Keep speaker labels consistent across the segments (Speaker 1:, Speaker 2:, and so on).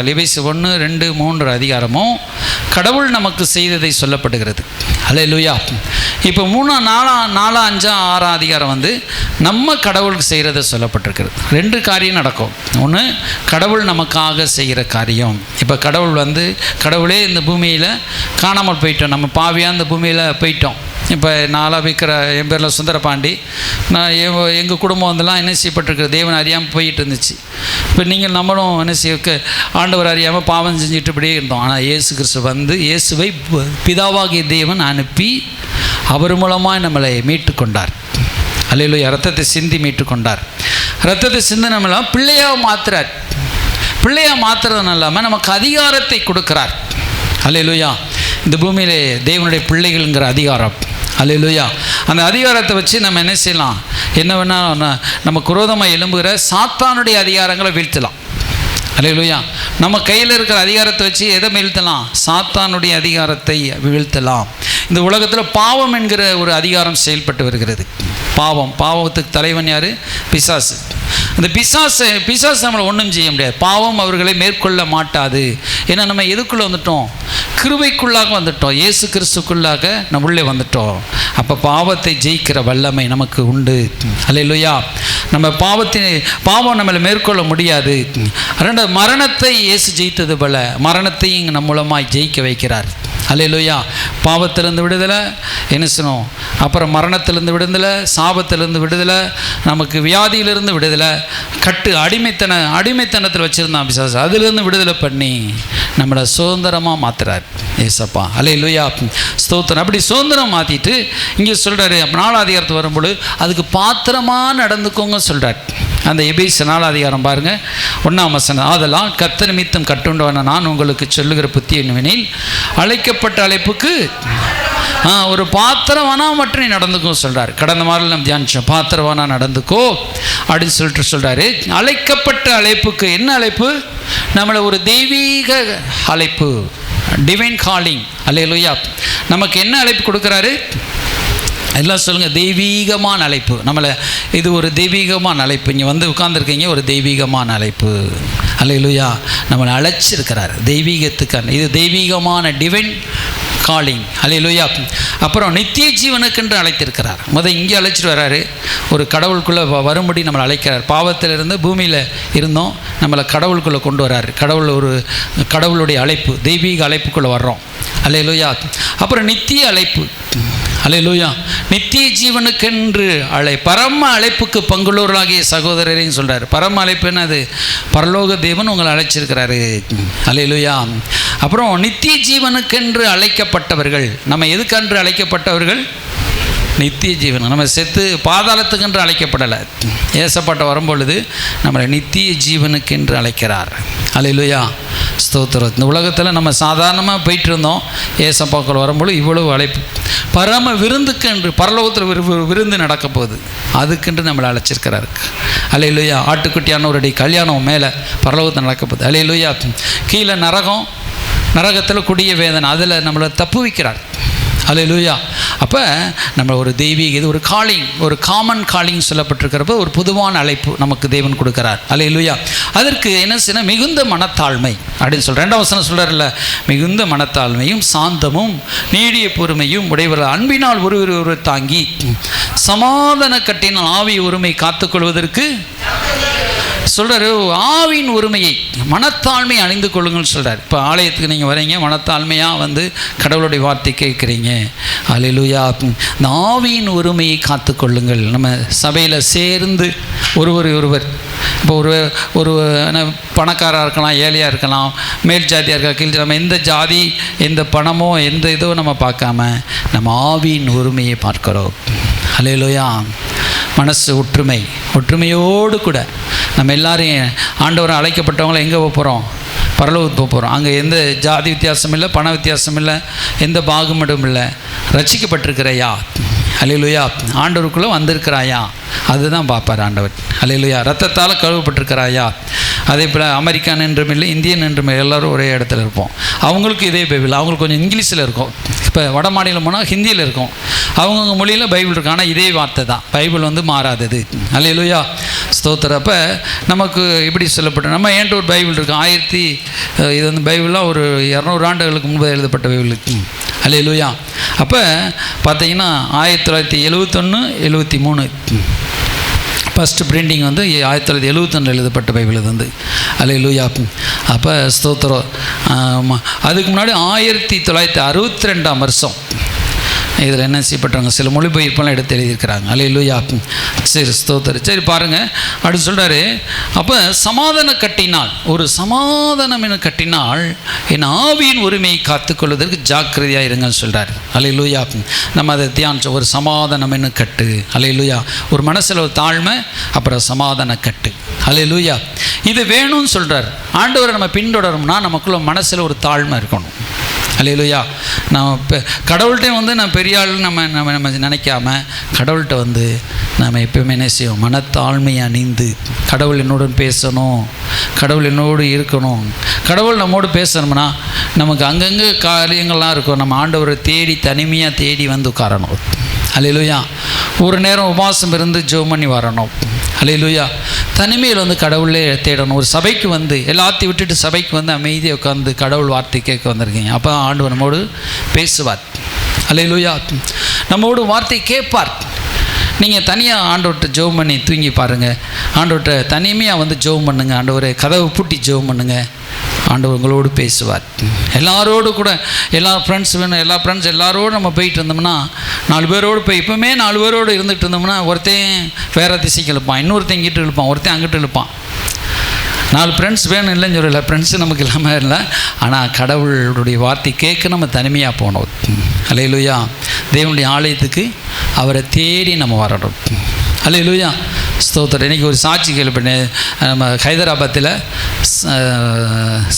Speaker 1: எபேசியர் 1, 2, 3 அதிகாரமும் கடவுள் நமக்கு செய்ததை சொல்லப்படுகிறது. அல்லேலூயா. இப்போ 3, 4, 5, 6 அதிகாரம் நம்ம கடவுளுக்கு செய்கிறத சொல்லப்பட்டிருக்கிறது. 2 காரியம் நடக்கும். ஒன்று, கடவுள் நமக்காக செய்கிற காரியம். இப்போ கடவுளே இந்த பூமியில் காணாமல் போயிட்டோம், நம்ம பாவியாக இந்த பூமியில் போயிட்டோம். இப்போ நாளாக விற்கிற என் பேரில் சுந்தரபாண்டி, நான் எங்கள் குடும்பம் என்ன செய்யப்பட்டிருக்கிற தேவன் அறியாமல் போயிட்டு இருந்துச்சு. இப்போ நீங்கள் நம்மளும் என்ன செய்ய ஆண்டவர் அறியாமல் பாவம் செஞ்சுட்டு இப்படியே இருந்தோம். ஆனால் இயேசு கிறிஸ்து இயேசுவை பிதாவாகிய தேவன் அனுப்பி அவர் மூலமாக நம்மளை மீட்டு கொண்டார். அல்லேலூயா. ரத்தத்தை சிந்தி மீட்டு கொண்டார். ரத்தத்தை சிந்தி நம்மளாம் பிள்ளையாக மாற்றுறார். பிள்ளையாக மாற்றுறதுன்னு இல்லாமல் நமக்கு அதிகாரத்தை கொடுக்குறார். அல்லேலூயா. இந்த பூமியிலே தேவனுடைய பிள்ளைகள்ங்கிற அதிகாரம். அல்லேலூயா. அந்த அதிகாரத்தை வச்சு நம்ம என்ன செய்யலாம்? என்ன வேணால் நமக்கு விரோதமாக எழும்புகிற சாத்தானுடைய அதிகாரங்களை வீழ்த்தலாம். அல்லேலூயா. நம்ம கையில் இருக்கிற அதிகாரத்தை வச்சு எதை வீழ்த்தலாம்? சாத்தானுடைய அதிகாரத்தை வீழ்த்தலாம். இந்த உலகத்தில் பாவம் என்கிற ஒரு அதிகாரம் செயல்பட்டு வருகிறது. பாவத்துக்கு தலைவன் யார்? பிசாசு. அந்த பிசாசு நம்மளை ஒன்றும் செய்ய முடியாது. பாவம் அவர்களை மேற்கொள்ள மாட்டாது. ஏன்னா நம்ம எதுக்குள்ளே வந்துட்டோம்? கிருபைக்குள்ளாக வந்துட்டோம். இயேசு கிறிஸ்துக்குள்ளாக நம்ம உள்ளே வந்துட்டோம். அப்போ பாவத்தை ஜெயிக்கிற வல்லமை நமக்கு உண்டு. அல்லேலூயா. நம்ம பாவம் நம்மளை மேற்கொள்ள முடியாது. மரணத்தை இயேசு ஜெயித்தது போல மரணத்தையும் நம் மூலமாய் ஜெயிக்க வைக்கிறார். அல்லேலூயா. பாவத்திலிருந்து விடுதலை, என்ன செய்யணும்? அப்புறம் மரணத்திலிருந்து விடுதலை, சாபத்திலிருந்து விடுதலை, நமக்கு வியாதியிலிருந்து விடுதலை, அடிமைத்தனத்தில் வச்சுருந்தான் பிசாசு, அதிலிருந்து விடுதலை பண்ணி நம்மளை சுதந்திரமாக மாற்றுறார் ஏசப்பா. அல்லேலூயா. ஸ்தோத்திரம். அப்படி சுதந்திரம் மாற்றிட்டு இங்கே சொல்கிறாரு, 4 அதிகாரத்து வரும்போது அதுக்கு பாத்திரமாக நடந்துக்கோங்க சொல்கிறார். அந்த எபேசியர் 4 அதிகாரம் பாருங்கள், 1ஆம் வசனம். அதெல்லாம் கர்த்தர் நிமித்தம் கட்டுண்டவன நான் உங்களுக்கு சொல்லுகிற புத்தி என்னவெனில், அழைக்கப்பட்ட அழைப்புக்கு ஒரு பாத்திரவானா மட்டும் நீ நடந்துக்கோ சொல்கிறார். கடந்த மாதிரி நம்ம தியானிச்சோம், பாத்திரவானா நடந்துக்கோ அப்படின்னு சொல்கிறாரு. அழைக்கப்பட்ட அழைப்புக்கு என்ன அழைப்பு? நம்மளை ஒரு தெய்வீக அழைப்பு, டிவைன் காலிங். அல்லேலூயா. நமக்கு என்ன அழைப்பு கொடுக்குறாரு? எல்லாம் சொல்லுங்கள், தெய்வீகமான அழைப்பு. இது ஒரு தெய்வீகமான அழைப்பு. இங்கே உட்கார்ந்துருக்கீங்க, ஒரு தெய்வீகமான அழைப்பு. அல்லேலூயா. நம்மளை அழைச்சிருக்கிறார் தெய்வீகத்துக்கான. இது தெய்வீகமான டிவைன் காலிங். அல்லேலூயா. அப்புறம் நித்திய ஜீவனுக்கென்று அழைத்திருக்கிறார். இங்கே அழைச்சிட்டு வர்றாரு. ஒரு கடவுளுக்குள்ளே வரும்படி நம்மளை அழைக்கிறார். பாவத்திலிருந்து பூமியில் இருந்தோம், நம்மளை கடவுளுக்குள்ளே கொண்டு வர்றாரு. கடவுளுடைய அழைப்பு, தெய்வீக அழைப்புக்குள்ளே வர்றோம். அல்லேலூயா. அப்புறம் நித்திய அழைப்பு. அல்லேலூயா. நித்திய ஜீவனுக்கென்று பரம அழைப்புக்கு பங்குள்ளவர்களாகிய சகோதரரையும் சொல்கிறார். பரம அழைப்பு என்னது? பரலோக தேவன் உங்களை அழைச்சிருக்கிறாரு. அல்லேலூயா. அப்புறம் நித்திய ஜீவனுக்கென்று அழைக்கப்பட்டவர்கள். நம்ம எதுக்கென்று அழைக்கப்பட்டவர்கள்? நித்திய ஜீவன். நம்ம செத்து பாதாளத்துக்கென்று அழைக்கப்படலை. ஏசப்பாட்ட வரும்பொழுது நம்மளை நித்திய ஜீவனுக்கென்று அழைக்கிறார். அல்லேலூயா. ஸ்தோத்திரம். இந்த உலகத்தில் நம்ம சாதாரணமாக போயிட்டு இருந்தோம். ஏசப்பாக்கள் வரும்பொழுது இவ்வளவு அழைப்பு. பரம விருந்துக்கென்று பரலோகத்தில் விருந்து நடக்க போகுது, அதுக்கென்று நம்மளை அழைச்சிருக்கிறாரு. அல்லேலூயா. ஆட்டுக்குட்டியானவருடைய கல்யாணம் மேலே பரலோகத்தில் நடக்க போகுது. அல்லேலூயா. கீழே நரகத்தில் கொடிய வேதனை, அதில் நம்மளை தப்பு வைக்கிறார். அல்லேலூயா. அப்போ நம்ம ஒரு தெய்வீக, இது ஒரு காலிங், ஒரு காமன் காலிங் சொல்லப்பட்டிருக்கிறப்ப ஒரு பொதுவான அழைப்பு நமக்கு தேவன் கொடுக்குறார். அல்லேலூயா. அதற்கு என்ன செய்யணும்? மிகுந்த மனத்தாழ்மை அப்படின்னு சொல்கிறேன். 2ஆம் வசனம் சொல்கிறார்ல, மிகுந்த மனத்தாழ்மையும் சாந்தமும் நீடிய பொறுமையும் உடையவர்கள், அன்பினால் ஒருவர் தாங்கி சமாதான கட்டினால் ஆவி உரிமை காத்துக்கொள்வதற்கு சொல்கிறாரு. ஆவின் உரிமையை, மனத்தாழ்மை அணிந்து கொள்ளுங்கள்னு சொல்கிறார். இப்போ ஆலயத்துக்கு நீங்கள் வரீங்க, மனத்தாழ்மையாக கடவுளுடைய வார்த்தை கேட்குறீங்க. அல்லேலூயா. இந்த ஆவியின் உரிமையை காத்துக்கொள்ளுங்கள். நம்ம சபையில் சேர்ந்து ஒருவர் இப்போ ஒரு பணக்காராக இருக்கலாம், ஏழையாக இருக்கலாம், மேல் ஜாதியாக இருக்கலாம், கீழ், நம்ம எந்த ஜாதி, எந்த பணமோ எந்த இதோ நம்ம பார்க்காம நம்ம ஆவியின் உரிமையை பார்க்கிறோம். அல்லேலூயா. மனசு ஒற்றுமையோடு கூட நம்ம எல்லாரையும் ஆண்டவரை அழைக்கப்பட்டவங்கள எங்கே போகிறோம்? பரலோகத்துக்கு போகிறோம். அங்கே எந்த ஜாதி வித்தியாசம் இல்லை, பண வித்தியாசம் இல்லை, எந்த பாகுபாடும் இல்லை. ரட்சிக்கப்பட்டிருக்கிறையா? அல்லேலூயா. ஆண்டவருக்குள்ளே வந்திருக்கிறாயா, அதுதான் பார்ப்பார் ஆண்டவர். அல்லேலூயா. ரத்தத்தால் கழுவப்பட்டிருக்கிறாயா. அதே போல் அமெரிக்கன் என்றும் இல்லை, இந்தியன் என்றும் இல்லை, எல்லோரும் ஒரே இடத்துல இருப்போம். அவங்களுக்கு இதே பைபிள், அவங்களுக்கு கொஞ்சம் இங்கிலீஷில் இருக்கும். இப்போ வட மாநிலம் போனால் ஹிந்தியில் இருக்கும், அவங்கவுங்க மொழியில் பைபிள் இருக்கும். ஆனால் இதே வார்த்தை தான், பைபிள் மாறாதது. அல்லேலூயா, ஸ்தோத்திரம். அப்போ நமக்கு இப்படி சொல்லப்பட்ட நம்ம ஏன்ட்டு ஒரு பைபிள் இருக்குது. இது பைபிள்லாம் ஒரு 200 ஆண்டுகளுக்கு முன்பு எழுதப்பட்ட பைபிள். அல்லேலூயா. அப்போ பார்த்தீங்கன்னா 1971, 73 ஃபஸ்ட்டு பிரிண்டிங் 1971 எழுதப்பட்ட பைபிள் இது அல்லேலூயா. அப்போ ஸ்தோத்திரம். அதுக்கு முன்னாடி 1962ஆம் வருஷம் இதில் என்ன செய்யப்பட்டாங்க, சில மொழிபெயர்ப்பெல்லாம் எடுத்து எழுதியிருக்கிறாங்க. அல்லேலூயா. சரி, ஸ்தோத்திரம். சரி பாருங்கள், அப்படி சொல்கிறாரு. அப்போ சமாதானம் கட்டினால், ஒரு சமாதானம் என கட்டினால் என் ஆவியின் உரிமையை காத்துக்கொள்வதற்கு ஜாக்கிரதையாக இருங்கன்னு சொல்கிறார். அல்லேலூயா. நம்ம அதை தியானிச்சோம். ஒரு சமாதானம் என்ன கட்டு. அல்லேலூயா. ஒரு மனசில் ஒரு தாழ்மை, அப்புறம் சமாதான கட்டு. அல்லேலூயா. இது வேணும்னு சொல்கிறார் ஆண்டவரை. நம்ம பின்தொடரும்னா நமக்குள்ள மனசில் ஒரு தாழ்மை இருக்கணும். அல்லேலூயா. நம்ம கடவுள்கிட்ட நான் பெரிய ஆள் நம்ம நினைக்காம, கடவுள்கிட்ட நம்ம எப்பயுமே என்ன செய்வோம், மனத்தாழ்மையை அணிந்து கடவுள் என்னோடு பேசணும், கடவுள் என்னோடு இருக்கணும். கடவுள் நம்மோடு பேசணும்னா நமக்கு அங்கங்கே காரியங்கள்லாம் இருக்கும். நம்ம ஆண்டவரை தேடி தனிமையாக தேடி உட்காரணும். அல்லேலூயா. ஒரு நேரம் உபவாசம் இருந்து ஜெபம் பண்ணி வரணும். அல்லேலூயா. தனிமையில் கடவுளே தேடணும். ஒரு சபைக்கு எல்லாத்தையும் விட்டுட்டு சபைக்கு அமைதியாக உட்காந்து கடவுள் வார்த்தை கேட்க வந்திருக்கீங்க. அப்போ ஆண்டவர் நம்மோடு பேசுவார். அல்லேலூயா. நம்மோடு வார்த்தை கேட்பார். நீங்கள் தனியாக ஆண்டவர்கிட்ட ஜெபம் பண்ணி தூங்கி பாருங்கள். ஆண்டவர்கிட்ட தனிமையாக ஜெபம் பண்ணுங்கள். ஆண்டவரை கதவை பூட்டி ஜெபம் பண்ணுங்கள். ஆண்டவர் உங்களோடு பேசுவார். எல்லாரோடு கூட எல்லா ஃப்ரெண்ட்ஸ் வேணும், எல்லா ஃப்ரெண்ட்ஸ் எல்லாரோடு நம்ம போயிட்டு இருந்தோம்னா, 4 பேரோடு போய் இப்போவுமே 4 பேரோடு இருந்துகிட்டு இருந்தோம்னா, ஒருத்தையும் வேறு திசைக்கு இழுப்பான், இன்னொருத்தையும் இங்கிட்டு இழுப்பான், ஒருத்தையும் அங்கிட்டு இழுப்பான். 4 ஃப்ரெண்ட்ஸ் வேணும் இல்லைன்னு சொல்லலை, ஃப்ரெண்ட்ஸு நமக்கு இல்லாமல் இல்லை. ஆனால் கடவுளுடைய வார்த்தை கேட்க நம்ம தனிமையாக போனோம். அல்லேலூயா. தேவனுடைய ஆலயத்துக்கு அவரை தேடி நம்ம வரணும். அல்லேலூயா. ஸ்தோத்திரம். இன்றைக்கி ஒரு சாட்சி கேள்விப்பட்டேன். நம்ம ஹைதராபாத்தில்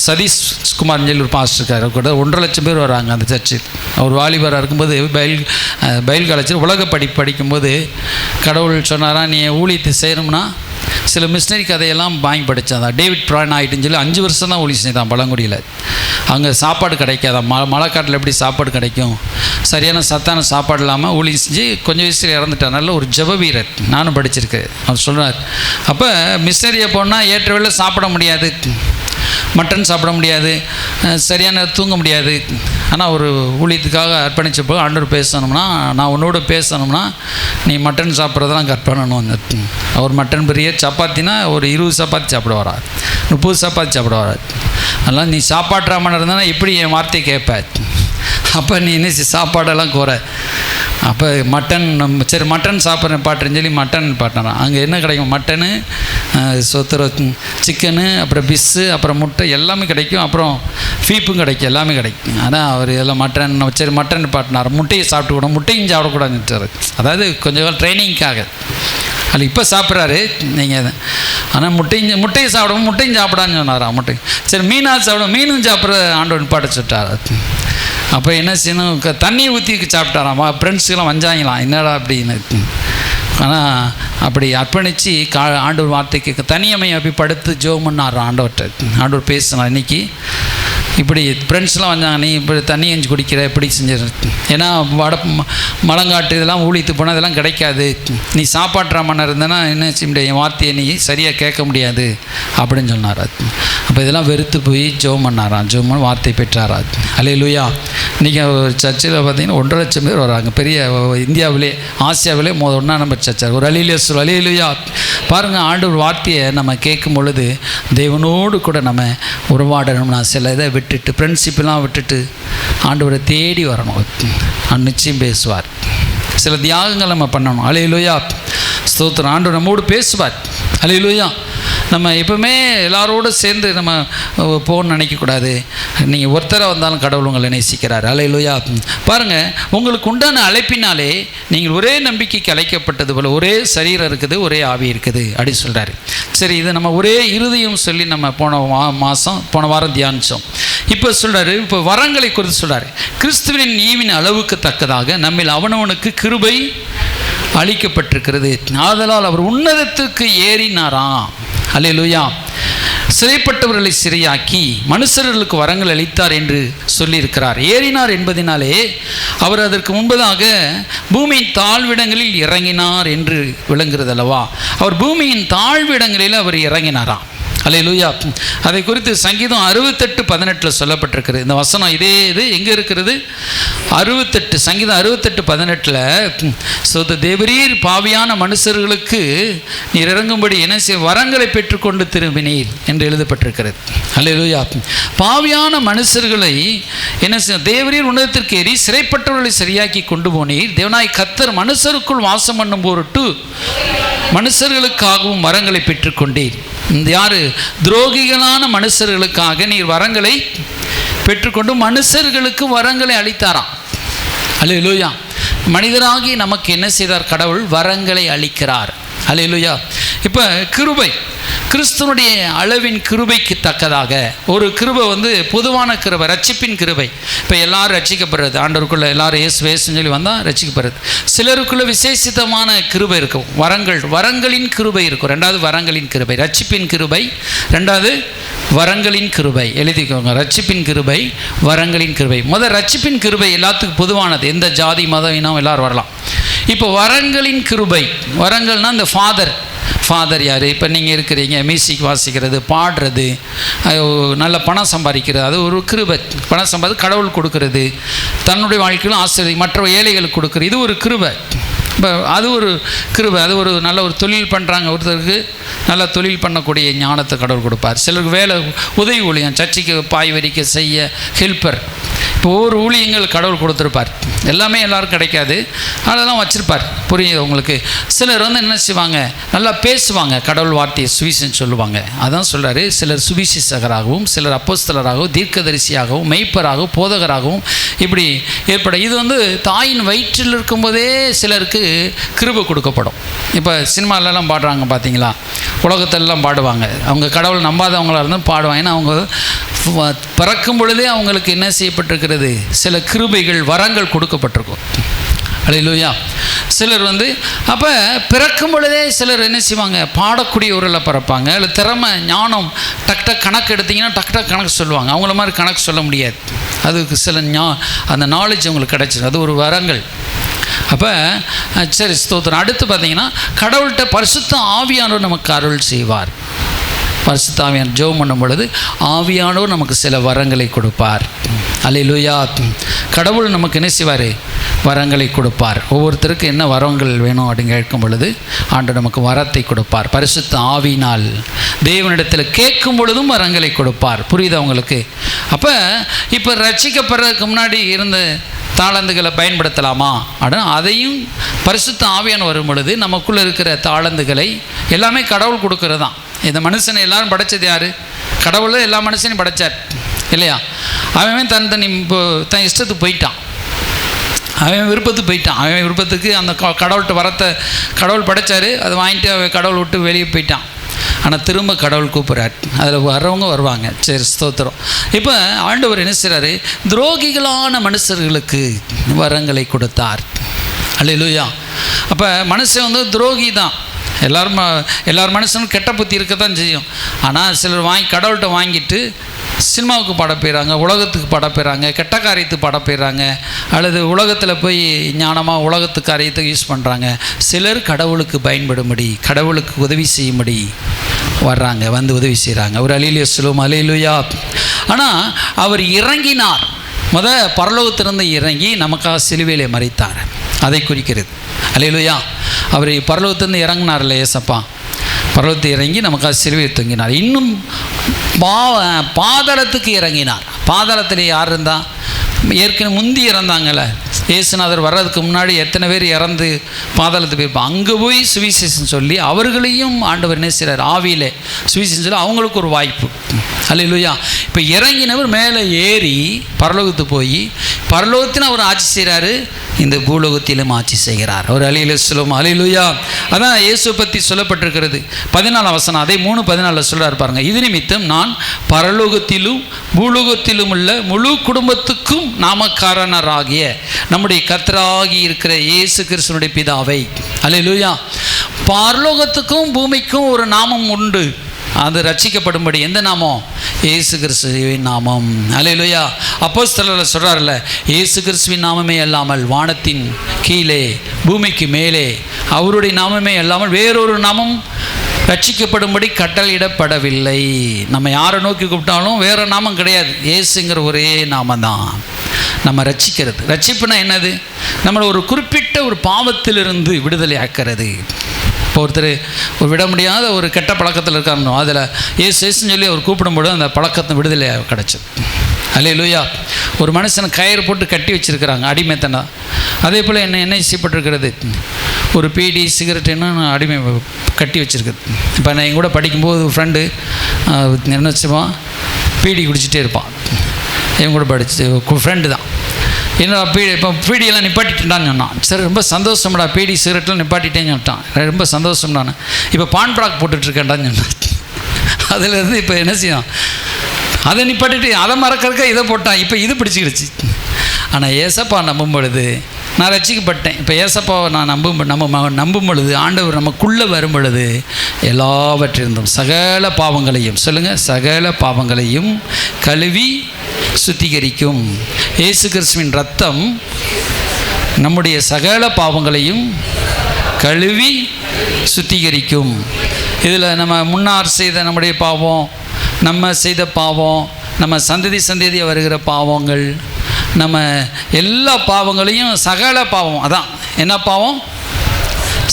Speaker 1: சதீஷ் குமார்னு சொல்லி ஒரு பாஸ்டர் இருக்கார். கூட 1.5 லட்சம் பேர் வராங்க அந்த சர்ச்சில். அவர் வாலிபராக இருக்கும்போது பைல் காலேஜில் உலக படிக்கும்போது கடவுள் சொன்னாராம், நீ ஊழியத்தை செய்யணும்னா சில மிஷினரி கதையெல்லாம் வாங்கி படித்தான். டேவிட் பிரான் ஆகிட்டுன்னு சொல்லி 5 வருஷம் தான் ஊழி செய்தான் பழங்குடியில். அங்கே சாப்பாடு கிடைக்காதான், மழைக்காட்டில் எப்படி சாப்பாடு கிடைக்கும், சரியான சத்தான சாப்பாடு இல்லாமல் ஊழி செஞ்சு கொஞ்சம் வயசில் இறந்துட்டார். நல்ல ஒரு ஜெப வீரர், நானும் படிச்சிருக்கேன். அவர் சொல்கிறார், அப்போ மிஷினரியை போனால் ஏற்ற வேளை சாப்பிட முடியாது, மட்டன் சாப்பிட முடியாது, சரியான தூங்க முடியாது. ஆனால் ஒரு ஊழியத்துக்காக அர்ப்பணிச்சப்போ ஆண்டவர் பேசணும்னா, நான் உன்னோட பேசணும்னா நீ மட்டன் சாப்பிட்றதெல்லாம் கட் பண்ணணும். அவர் மட்டன் பெரிய சப்பாத்தினா ஒரு 20 சப்பாத்தி சாப்பிட வராது, 30 சப்பாத்தி சாப்பிட வராது. அதெல்லாம் நீ சாப்பாட்டுறாம இருந்தால் எப்படி என் வார்த்தையை கேட்ப? அப்போ நீ என்ன சாப்பாடெல்லாம் குறை. அப்போ மட்டன் நம்ம சரி மட்டன் சாப்பிட்றேன் பாட்டுன்னு சொல்லி மட்டன் பாட்டுறான். அங்கே என்ன கிடைக்கும், மட்டனு, சிக்கனு, அப்புறம் பிஸ்ஸு, அப்புறம் முட்டை எல்லாமே கிடைக்கும், அப்புறம் ஃபீப்பும் கிடைக்கும், எல்லாமே கிடைக்கும். ஆனால் அவர் எல்லாம் மட்டன் சரி மட்டன் பாட்டினார். முட்டையை சாப்பிட்டு கூட, முட்டையும் சாப்பிடக்கூடாதுன்னு, அதாவது கொஞ்சம் ட்ரைனிங்காக. அது இப்போ சாப்பிட்றாரு நீங்கள். ஆனால் முட்டையை சாப்பிடுவோம், முட்டையும் சாப்பிடான்னு சொன்னாரா. முட்டை சரி மீனாக சாப்பிடும், மீனும் சாப்பிட்ற ஆண்டவன் பாட்ட சொல்லிட்டார். அப்போ என்ன செய்யணும், தண்ணி ஊற்றி சாப்பிட்டாராம். ஃப்ரெண்ட்ஸுக்கெல்லாம் வந்தாங்களாம், என்னடா அப்படின்னு. ஆனால் அப்படி அர்ப்பணித்து ஆண்டவர் வார்த்தைக்கு தனியமையை அப்படி படுத்து ஜெபம் பண்ணார் ஆண்டவர்கிட்ட. ஆண்டவர் பேசினார், இன்றைக்கி இப்படி ஃப்ரெண்ட்ஸ்லாம் வந்தாங்க, நீ இப்படி தண்ணி எஞ்சி குடிக்கிற எப்படி செஞ்சிரு, ஏன்னா மலங்காட்டு இதெல்லாம் ஊழித்து போனால் இதெல்லாம் கிடைக்காது, நீ சாப்பாட்டுறாமன்னு இருந்தேன்னா என்ன செய்ய முடியாது, என் வார்த்தையை நீ சரியாக கேட்க முடியாது அப்படின்னு சொன்னார். அப்போ இதெல்லாம் வெறுத்து போய் ஜெபம் பண்ணாராம். ஜெபம் பண்ணி வார்த்தை பெற்றாராம். அல்லேலூயா. இன்றைக்கி சர்ச்சில் பார்த்திங்கன்னா 1.5 லட்சம் பேர் வராங்க. பெரிய இந்தியாவிலே ஆசியாவிலே 1 நம்பர் சர்ச்சார். ஒரு அல்லேலூயா. பாருங்கள், ஆண்டவர் வார்த்தையை நம்ம கேட்கும் பொழுது தேவனோடு கூட நம்ம உருவாடணும்னா சில இதை விட்டுட்டு, ஃப்ரெண்ட்ஷிப்பெல்லாம் விட்டுட்டு ஆண்டவரை தேடி வரணும். நிச்சயம் பேசுவார். சில தியாகங்கள் நம்ம பண்ணணும். அல்லேலூயா. ஸ்தோத்திரம். ஆண்டவர் நம்மோடு பேசுவார். அல்லேலூயா. நம்ம எப்பவுமே எல்லாரோடு சேர்ந்து நம்ம போகணும்னு நினைக்கக்கூடாது. நீங்கள் ஒருத்தராக வந்தாலும் கடவுள் உங்களை நேசிக்கிறார். அல்லேலூயா. பாருங்கள், உங்களுக்கு உண்டான அழைப்பினாலே நீங்கள் ஒரே நம்பிக்கைக்கு அழைக்கப்பட்டது போல் ஒரே சரீரம் இருக்குது, ஒரே ஆவி இருக்குது அப்படி சொல்கிறாரு. சரி, இது நம்ம ஒரே இருதயம் சொல்லி நம்ம போன வாரம் தியானித்தோம். இப்போ சொல்கிறாரு, இப்போ வரங்களை குறித்து சொல்கிறாரு. கிறிஸ்துவின் ஈவின் அளவுக்கு தக்கதாக நம்மில் அவனவனுக்கு கிருபை அளிக்கப்பட்டிருக்கிறது. ஆதலால் அவர் உன்னதத்துக்கு ஏறினாராம். அல்லேலூயா. சிறைப்பட்டவர்களை சிறையாக்கி மனுஷர்களுக்கு வரங்கள் அளித்தார் என்று சொல்லியிருக்கிறார். ஏறினார் என்பதினாலே அவர் அதற்கு முன்பதாக பூமியின் தாழ்விடங்களில் இறங்கினார் என்று விளங்குகிறது அல்லவா. அவர் பூமியின் தாழ்விடங்களில் அவர் இறங்கினாராம். அல்லேலூயா. அதை குறித்து சங்கீதம் 68:18 சொல்லப்பட்டிருக்கிறது. இந்த வசனம் இதே இது எங்கே இருக்கிறது? 68 சங்கீதம் 68:18 சோத தேவரீர் பாவியான மனுஷர்களுக்கு நீர் இறங்கும்படி என்ன செய்ய வரங்களை பெற்றுக்கொண்டு திரும்பினீர் என்று எழுதப்பட்டிருக்கிறது. அல்லேலூயா. பாவியான மனுஷர்களை என்ன செய்ய தேவரீர் உன்னதத்திற்கு ஏறி சிறைப்பட்டவர்களை சரியாக்கி கொண்டு போனீர். தேவனாய் கர்த்தர் மனுஷருக்குள் வாசம் பண்ணும் பொருட்டு மனுஷர்களுக்காகவும் வரங்களை பெற்றுக்கொண்டீர். யாரு? துரோகிகளான மனுஷர்களுக்காக நீர் வரங்களை பெற்றுக்கொண்டு மனுஷர்களுக்கு வரங்களை அளித்தாராம். அல்லேலூயா. மனிதராகி நமக்கு என்ன செய்தார்? கடவுள் வரங்களை அளிக்கிறார். அல்லேலூயா. இப்போ கிருபை, கிறிஸ்துவனுடைய அளவின் கிருபைக்கு தக்கதாக ஒரு கிருபை பொதுவான கிருபை, ரட்சிப்பின் கிருபை. இப்போ எல்லாரும் ரட்சிக்கப்படுறது, ஆண்டவருக்குள்ள எல்லாரும் வேசுன்னு சொல்லி வந்தால் ரட்சிக்கப்படுறது. சிலருக்குள்ள விசேஷித்தமான கிருபை இருக்கும், வரங்களின் கிருபை இருக்கும். ரெண்டாவது வரங்களின் கிருபை, ரட்சிப்பின் கிருபை. ரெண்டாவது வரங்களின் கிருபை. எழுதிக்கோங்க, ரட்சிப்பின் கிருபை, வரங்களின் கிருபை. ரட்சிப்பின் கிருபை எல்லாத்துக்கும் பொதுவானது, எந்த ஜாதி மதம் இனம் எல்லாரும் வரலாம். இப்போ வரங்களின் கிருபை, வரங்கள்னால் இந்த ஃபாதர் யார்? இப்போ நீங்கள் இருக்கிறீங்க, மியூசிக் வாசிக்கிறது, பாடுறது, நல்ல பணம் சம்பாதிக்கிறது, அது ஒரு கிருபை. பணம் சம்பாதி கடவுள் கொடுக்கறது, தன்னுடைய வாழ்க்கையிலும் ஆசிரியர் மற்ற ஏழைகளுக்கு கொடுக்குறது, இது ஒரு கிருபை. இப்போ அது ஒரு கிருபை. அது ஒரு நல்ல ஒரு தொழில் பண்ணுறாங்க, ஒருத்தருக்கு நல்ல தொழில் பண்ணக்கூடிய ஞானத்தை கடவுள் கொடுப்பார். சிலருக்கு வேலை உதவி ஊழியம், சர்ச்சைக்கு பாய் வரிக்க செய்ய ஹெல்ப்பர். இப்போ ஒவ்வொரு ஊழியங்கள் கடவுள் கொடுத்துருப்பார். எல்லாமே எல்லோரும் கிடைக்காது, அதெல்லாம் வச்சுருப்பார். புரியுது உங்களுக்கு? சிலர் என்ன செய்வாங்க? நல்லா பேசுவாங்க, கடவுள் வார்த்தையை சுவிசேஷம் சொல்லுவாங்க. அதான் சொல்கிறாரு, சிலர் சுவிசேஷகராகவும், சிலர் அப்போஸ்தலராகவும், தீர்க்கதரிசியாகவும், மெய்ப்பராகவும், போதகராகவும் இப்படி ஏற்பட. இது தாயின் வயிற்றில் இருக்கும்போதே சிலருக்கு கிருபை கொடுக்கப்படும். இப்போ சினிமாலெல்லாம் பாடுறாங்க பார்த்தீங்களா, உலகத்திலலாம் பாடுவாங்க. அவங்க கடவுள் நம்பாதவங்களாக இருந்தாலும் பாடுவாங்க. ஏன்னா அவங்க பிறக்கும் பொழுதே அவங்களுக்கு என்ன செய்யப்பட்டிருக்கிறது? சில கிருபைகள், வரங்கள் கொடுக்கப்பட்டிருக்கும். அல்லேலூயா. சிலர் அப்போ பிறக்கும் பொழுதே சிலர் என்ன செய்வாங்க? பாடக்கூடிய ஊரில் பிறப்பாங்க. இல்லை திறமை, ஞானம், டக் கணக்கு எடுத்திங்கன்னா டக் கணக்கு சொல்லுவாங்க. அவங்கள மாதிரி கணக்கு சொல்ல முடியாது. அதுக்கு சில அந்த நாலேஜ் அவங்களுக்கு கிடைச்சிது, அது ஒரு வரங்கள். அப்போ சரி, ஸ்தோத்திரம். அடுத்து பார்த்தீங்கன்னா கடவுள்கிட்ட பரிசுத்த ஆவியானவர் நமக்கு அருள் செய்வார். பரிசுத்த ஆவியானவர் ஜெபம் பண்ணும் பொழுது ஆவியானவர் நமக்கு சில வரங்களை கொடுப்பார். அல்லேலூயா. கடவுள் நமக்கு என்ன செய்வார்? வரங்களை கொடுப்பார். ஒவ்வொருத்தருக்கு என்ன வரங்கள் வேணும் அப்படின்னு கேட்கும் பொழுது ஆண்டவர் நமக்கு வரத்தை கொடுப்பார். பரிசுத்த ஆவியினால் தேவனிடத்தில் கேட்கும் பொழுதும் வரங்களை கொடுப்பார். புரியுது அவங்களுக்கு? அப்போ இப்போ ரட்சிக்கப்படுறதுக்கு முன்னாடி இருந்த தாளந்துகளை பயன்படுத்தலாமா அப்படின்னா அதையும் பரிசுத்த ஆவியானவர் வரும் பொழுது நமக்குள்ளே இருக்கிற தாளந்துகளை எல்லாமே கடவுள் கொடுக்கறது தான். இந்த மனுஷனை எல்லாரும் படைச்சது யார்? கடவுள் எல்லா மனுஷனையும் படைச்சார் இல்லையா? அவன் தன் இஷ்டத்துக்கு போயிட்டான், அவன் விருப்பத்துக்கு போயிட்டான். அவன் விருப்பத்துக்கு அந்த கடவுள்கிட்ட வரத்தை கடவுள் படைச்சார், அதை வாங்கிட்டு அவன் கடவுள் விட்டு வெளியே போயிட்டான். ஆனால் திரும்ப கடவுள் கூப்பிட்றார், அதில் வர்றவங்க வருவாங்க. சரி, ஸ்தோத்திரம். இப்போ ஆண்டவர் என்ன செய்கிறாரு? துரோகிகளான மனுஷர்களுக்கு வரங்களை கொடுத்தார். அல்லேலூயா. அப்போ மனுஷன் துரோகி தான். எல்லாரும் மனுஷனும் கெட்ட புத்தி இருக்க தான் செய்யும். ஆனால் சிலர் கடவுள்கிட்ட வாங்கிட்டு சினிமாவுக்கு பாட போயிடறாங்க, உலகத்துக்கு பாட போயிடறாங்க, கெட்ட காரியத்துக்கு பாட போயிடறாங்க, அல்லது உலகத்தில் போய் ஞானமாக உலகத்து காரியத்தை யூஸ் பண்ணுறாங்க. சிலர் கடவுளுக்கு பயன்படும்படி, கடவுளுக்கு உதவி செய்யும்படி வர்றாங்க, உதவி செய்கிறாங்க. ஒரு அல்லேலூயா சொல்லுவோம். அல்லேலூயா. ஆனால் அவர் இறங்கினார். பரலோகத்திலிருந்து இறங்கி நமக்காக சிலுவையிலே மரித்தார். அதை குறிக்கிறது. அல்லேலூயா. அவர் பரலோகத்திலிருந்து இறங்கினார்ல ஏசப்பா, பரலோகத்தை இறங்கி நமக்காக சிலுவையை தொங்கினார். இன்னும் பாதாளத்துக்கு இறங்கினார். பாதாளத்தில் யார் இருந்தா? ஏற்கனவே முந்தி இறந்தாங்கல்ல, இயேசுநாதர் வர்றதுக்கு முன்னாடி எத்தனை பேர் இறந்து பாதாளத்துக்கு போயிருப்பாங்க. அங்கே போய் சுவிசேஷம் சொல்லி அவர்களையும் ஆண்டவர் என்ன செய்கிறார்? ஆவியில் சுவிசேஷம் சொல்லி அவங்களுக்கு ஒரு வாய்ப்பு. அல்லேலூயா. இப்போ இறங்கினவர் மேலே ஏறி பரலோகத்துக்கு போய் பரலோகத்தின் அவர் ஆட்சி செய்கிறாரு. இந்த பூலோகத்திலும் ஆட்சி செய்கிறார். ஒரு அலையில சொல்லுவோம் அல்லேலூயா. அதான் இயேசு பற்றி சொல்லப்பட்டிருக்கிறது. 14 வசனம் அதே 3:14 சொல்றாரு பாருங்க. இது நிமித்தம் நான் பரலோகத்திலும் பூலோகத்திலும் உள்ள முழு குடும்பத்துக்கும் நாமக்காரனராகிய நம்முடைய கர்த்தராகி இருக்கிற இயேசு கிறிஸ்துவினுடைய பிதாவை. அல்லேலூயா. பரலோகத்துக்கும் பூமிக்கும் ஒரு நாமம் உண்டு, அது ரட்சிக்கப்படும்படி. எந்த நாமம்? இயேசு கிறிஸ்துவின் நாமம். அல்லேலூயா. அப்போஸ்தலர் சொல்றாருல்ல, இயேசு கிறிஸ்துவின் நாமமே அல்லாமல் வானத்தின் கீழே பூமிக்கு மேலே அவருடைய நாமமே அல்லாமல் வேறொரு நாமம் ரட்சிக்கப்படும்படி கட்டளையிடப்படவில்லை. நம்ம யாரை நோக்கி கூப்பிட்டாலும் வேற நாமம் கிடையாது, இயேசுங்கிற ஒரே நாமம் தான் நம்ம ரட்சிக்கிறது. ரட்சிப்புனா என்னது? நம்மளை ஒரு குறிப்பிட்ட ஒரு பாவத்திலிருந்து விடுதலை ஆக்கிறது. இப்போ ஒருத்தர் ஒரு விட முடியாத ஒரு கெட்ட பழக்கத்தில் இருக்காருனோ, அதில் ஏசுன்னு சொல்லி அவர் கூப்பிடும்போது அந்த பழக்கத்தை விடுதலை கிடச்சிது. அல்லேலூயா. ஒரு மனுஷனை கயிறு போட்டு கட்டி வச்சுருக்கிறாங்க, அடிமைத்தனா. அதே போல் என்ன செய்யப்பட்டிருக்கிறது? ஒரு பீடி சிகரெட் என்ன அடிமை கட்டி வச்சுருக்குது. இப்போ நான் என் கூட படிக்கும்போது ஒரு ஃப்ரெண்டு என்ன வச்சுப்பான், பீடி குடிச்சிட்டே இருப்பான். என் கூட படிச்சு ஃப்ரெண்டு தான். என்னடா இப்போ பீடியெல்லாம் நிப்பாட்டிட்டான்னு சொன்னான். சரி, ரொம்ப சந்தோஷம்டா, பீடி சிகரெட்லாம் நிப்பாட்டிட்டேன்னு சொன்னான். ரொம்ப சந்தோஷம்டான்னு. இப்போ பான் பிராக் போட்டுட்ருக்கேன்டான்னு சொன்னான். அதுலேருந்து இப்போ என்ன செய்யும், அதை நிப்பாட்டிட்டு அதை மறக்கிறக்க இதை போட்டான். இப்போ இது பிடிச்சிக்கிடுச்சு. ஆனால் ஏசப்பா நம்பும் பொழுது நான் ரட்சிக்கப்பட்டேன். இப்போ ஏசப்பாவை நான் நம்பும் பொழுது, ஆண்டவர் நமக்குள்ளே வரும் பொழுது எல்லாவற்றிருந்தும் சகல பாவங்களையும், சொல்லுங்கள், சகல பாவங்களையும் கழுவி சுத்திகரிக்கும். இயேசு கிறிஸ்துவின் ரத்தம் நம்முடைய சகல பாவங்களையும் கழுவி சுத்திகரிக்கும். இதில் நம்ம முன்னார் செய்த நம்முடைய பாவம், நம்ம செய்த பாவம், நம்ம சந்ததியாக வருகிற பாவங்கள், நம்ம எல்லா பாவங்களையும், சகல பாவம், அதான் என்ன பாவம்?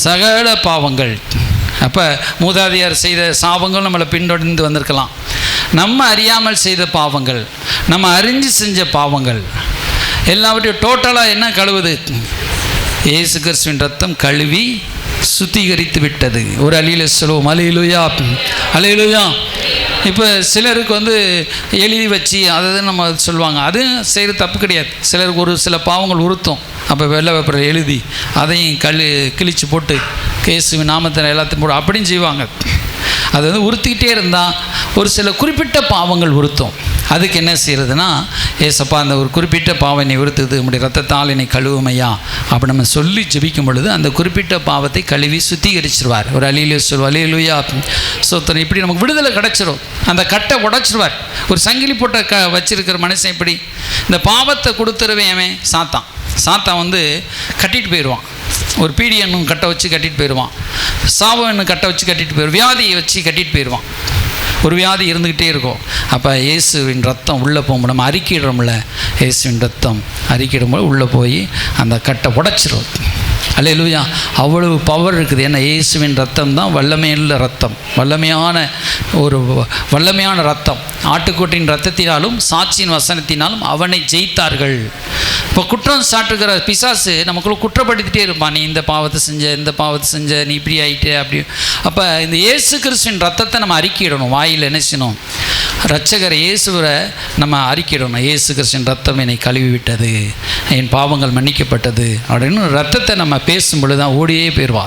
Speaker 1: சகல பாவங்கள். அப்போ மூதாதையார் செய்த சாபங்கள் நம்மளை பின்தொடர்ந்து வந்திருக்கலாம். நம்ம அறியாமல் செய்த பாவங்கள், நம்ம அறிஞ்சு செஞ்ச பாவங்கள் எல்லாவற்றையும் டோட்டலாக என்ன கழுவுது? இயேசு கிறிஸ்துவின் ரத்தம் கழுவி சுத்திகரித்து விட்டது. ஒரு அலியில சொல்லுவோம் அல்லேலூயா, அல்லேலூயா. இப்போ சிலருக்கு எழுதி வச்சு அதை நம்ம சொல்லுவாங்க, அது செய்கிற தப்பு கிடையாது. சிலருக்கு ஒரு சில பாவங்கள் உறுத்தும், அப்போ வெள்ளை பேப்பரை எழுதி அதையும் கிழிச்சு போட்டு இயேசுவின் நாமத்தில் எல்லாத்தையும் போட்டு அப்படின்னு செய்வாங்க. அது உறுத்திக்கிட்டே இருந்தால் ஒரு சில குறிப்பிட்ட பாவங்கள் உறுத்தும். அதுக்கு என்ன செய்கிறதுனா, ஏசப்பா அந்த ஒரு குறிப்பிட்ட பாவம் என்னை உறுத்துது, உங்களுடைய ரத்தத்தால் என்னை கழுவுமையா அப்படி நம்ம சொல்லி ஜெபிக்கும் பொழுது அந்த குறிப்பிட்ட பாவத்தை கழுவி சுத்திகரிச்சிருவார். ஒரு அலியிலே சொல்லுவோம் அல்லேலூயா சோத்திரம். இப்படி நமக்கு விடுதலை கிடச்சிரும். அந்த கட்டை உடைச்சிருவார். ஒரு சங்கிலி போட்ட வச்சிருக்கிற மனுஷன் இப்படி இந்த பாவத்தை கொடுத்துருவேன். சாத்தான் கட்டிட்டு போயிடுவான். ஒரு பீடி எண்ணும் கட்டை வச்சு கட்டிட்டு போயிடுவான். சாபம் எண்ணும் கட்டை வச்சு கட்டிட்டு போயிடுவான். வியாதியை வச்சு கட்டிட்டு போயிடுவான். ஒரு வியாதி இருந்துக்கிட்டே இருக்கும். அப்போ இயேசுவின் ரத்தம் உள்ளே போகும்போது நம்ம அறிக்கையிடுறோம்ல, இயேசுவின் ரத்தம் அறிக்கையிடும்போது உள்ளே போய் அந்த கட்டை உடைச்சிரும். அல்லேலூயா. அவ்வளவு பவர் இருக்குது. ஏன்னா இயேசுவின் ரத்தம் தான் வல்லமையுள்ள ரத்தம், வல்லமையான ரத்தம். ஆட்டுக்குட்டியின் ரத்தத்தினாலும் சாட்சியின் வசனத்தினாலும் அவனை ஜெயித்தார்கள். இப்போ குற்றம் சாட்டுகிற பிசாசு நமக்குள்ள குற்றப்படுத்திட்டே இருப்பான். நீ இந்த பாவத்தை செஞ்ச, நீ இப்படி ஆகிட்டே அப்படி. அப்போ இந்த இயேசு கிறிஸ்துவின் ரத்தத்தை நம்ம அறிக்கையிடணும். வாயில் என்ன செய்யணும்? இரட்சகர் இயேசுவை நம்ம அறிக்கையிடணும். இயேசு கிறிஸ்துவின் ரத்தம் என்னை கழுவி விட்டது, என் பாவங்கள் மன்னிக்கப்பட்டது அப்படின்னு ரத்தத்தை நம்ம பேசும் பொழுது தான் ஓடியே போயிடுவா.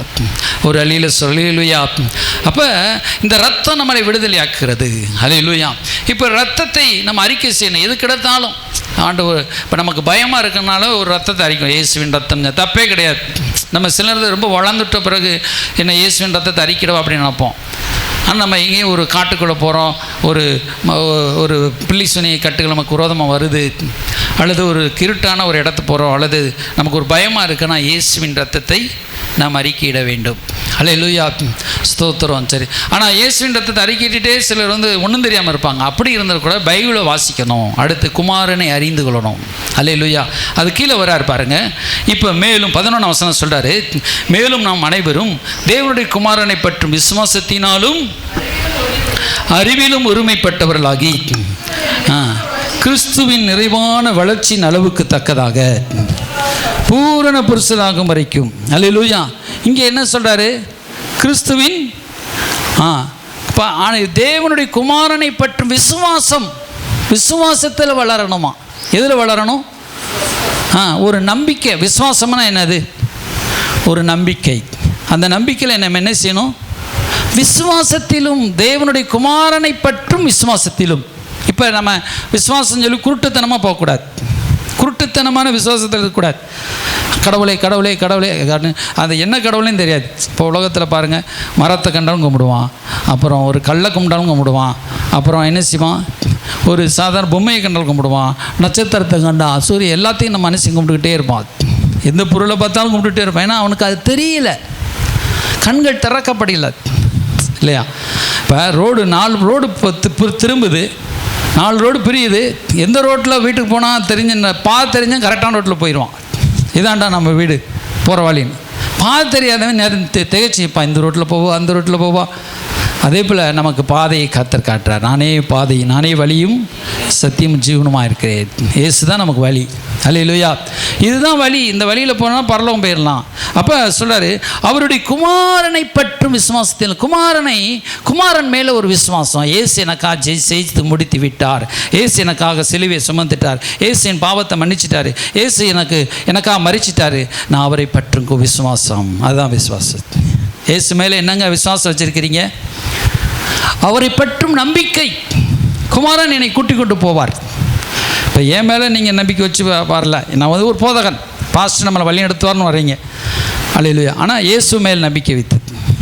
Speaker 1: ஒரு அலியில் சொல்லிலுயா. அப்போ இந்த ரத்தம் நம்மளை விடுதலை ஆக்குகிறது. அல்லேலூயா. இப்போ ரத்தத்தை நம்ம அறிக்கை செய்யணும். எது கிடைத்தாலும் ஆண்டவர். இப்போ நமக்கு பயமாக இருக்கிறனால ஒரு ரத்தத்தை அறிக்கும். இயேசுவின் ரத்தம் தப்பே கிடையாது. நம்ம சிலர் ரொம்ப வளர்ந்துட்ட பிறகு என்ன இயேசுவின் ரத்தத்தை அறிக்கிடவா அப்படின்னு நினைப்போம். ஆனால் நம்ம எங்கேயும் ஒரு காட்டுக்குள்ளே போகிறோம், ஒரு பில்லி சுனியை கட்டுகள் நமக்கு விரோதமாக வருது, அல்லது ஒரு கிருட்டான ஒரு இடத்துக்கு போகிறோம், அல்லது நமக்கு ஒரு பயமாக இருக்குன்னா இயேசுவின் ரத்தத்தை நாம் அறிக்கையிட வேண்டும். அல்லேலூயா ஸ்தோத்திரம். சரி, ஆனால் இயேசுவின் ரத்தத்தை அறிக்கையிட்டே சிலர் ஒன்றும் தெரியாமல் இருப்பாங்க. அப்படி இருந்தால் கூட பைபிளை வாசிக்கணும். அடுத்து குமாரனை அறிந்து கொள்ளணும். அல்லேலூயா. அது கீழே வராரு பாருங்க. இப்போ மேலும் 11 வசனம் சொல்கிறாரு, மேலும் நாம் அனைவரும் தேவனுடைய குமாரனை பற்றும் விசுவாசத்தினாலும் அறிவிலும் ஒருமைப்பட்டவர்களாகி கிறிஸ்துவின் நிறைவான வளர்ச்சியின் அளவுக்கு தக்கதாக பூரண புருஷனாகும் வரைக்கும். அல்லேலூயா. இங்கே என்ன சொல்கிறாரு? கிறிஸ்துவின் தேவனுடைய குமாரனை பற்றும் விசுவாசத்தில் வளரணுமா? எதில் வளரணும்? ஒரு நம்பிக்கை. விசுவாசம்னா என்னது? ஒரு நம்பிக்கை. அந்த நம்பிக்கையில் நம்ம என்ன செய்யணும்? விசுவாசத்திலும் தேவனுடைய குமாரனை பற்றும் விசுவாசத்திலும். இப்போ நம்ம விசுவாசம் சொல்லி குருட்டுத்தனமாக போகக்கூடாது. குருட்டுத்தனமான விசுவாசத்தில் இருக்கக்கூடாது. கடவுளே கடவுளே கடவுளே, அது என்ன கடவுளையும் தெரியாது. இப்போ உலகத்தில் பாருங்கள், மரத்தை கண்டாலும் கும்பிடுவான், அப்புறம் ஒரு கல்லை கும்பிட்டாலும் கும்பிடுவான், அப்புறம் என்ன செய்வான், ஒரு சாதாரண பொம்மையை கண்டாலும் கும்பிடுவான், நட்சத்திரத்தை கண்டா சூரிய எல்லாத்தையும் நம்ம மனுஷன் கும்பிட்டுக்கிட்டே இருப்பான். எந்த பொருளை பார்த்தாலும் கும்பிட்டுகிட்டே இருப்பான். ஏன்னா அவனுக்கு அது தெரியல, கண்கள் திறக்கப்படல இல்லையா? இப்போ ரோடு 4 ரோடு திரும்புது, 4 ரோடு பிரியுது. எந்த ரோட்டில் வீட்டுக்கு போனால் தெரிஞ்சால் கரெக்டான ரோட்டில் போயிடுவான். இதாண்டா நம்ம வீடு போகிற வழின்னு தெரியாதவன் நேரம் திகச்சிப்பான். இந்த ரோட்டில் போவா, அந்த ரோட்டில் போவா. அதே போல் நமக்கு பாதையை கர்த்தர் காட்டுறார். நானே பாதை, நானே வழியும் சத்தியம் ஜீவனுமாக இருக்கிறேன். இயேசு தான் நமக்கு வழி. அல்லேலூயா. இதுதான் வழி. இந்த வழியில் போனால் பரலோகம் போயிடலாம். அப்போ சொல்கிறாரு, அவருடைய குமாரனை பற்றும் விசுவாசத்தில். குமாரன் மேலே ஒரு விசுவாசம். இயேசு எனக்காக செய்து முடித்து விட்டார். இயேசு எனக்காக சிலுவையை சுமந்துட்டார். இயேசு என் பாவத்தை மன்னிச்சிட்டார். இயேசு எனக்காக மறிச்சிட்டார். நான் அவரை பற்றும் விசுவாசம். அதுதான் விசுவாசம். இயேசு மேலே என்னங்க விசுவாசம் வச்சுருக்கிறீங்க? அவரை பற்றும் நம்பிக்கை. குமாரன் என்னை கூட்டிக் கொண்டு போவார். இப்போ என் மேலே நீங்கள் நம்பிக்கை வச்சு வரல, நான் வந்து ஒரு போதகன், பாஸ்டர் நம்மளை வழி நடத்துவார்னு வரீங்க. அல்லேலூயா. ஆனால் இயேசு மேல் நம்பிக்கை வைத்து.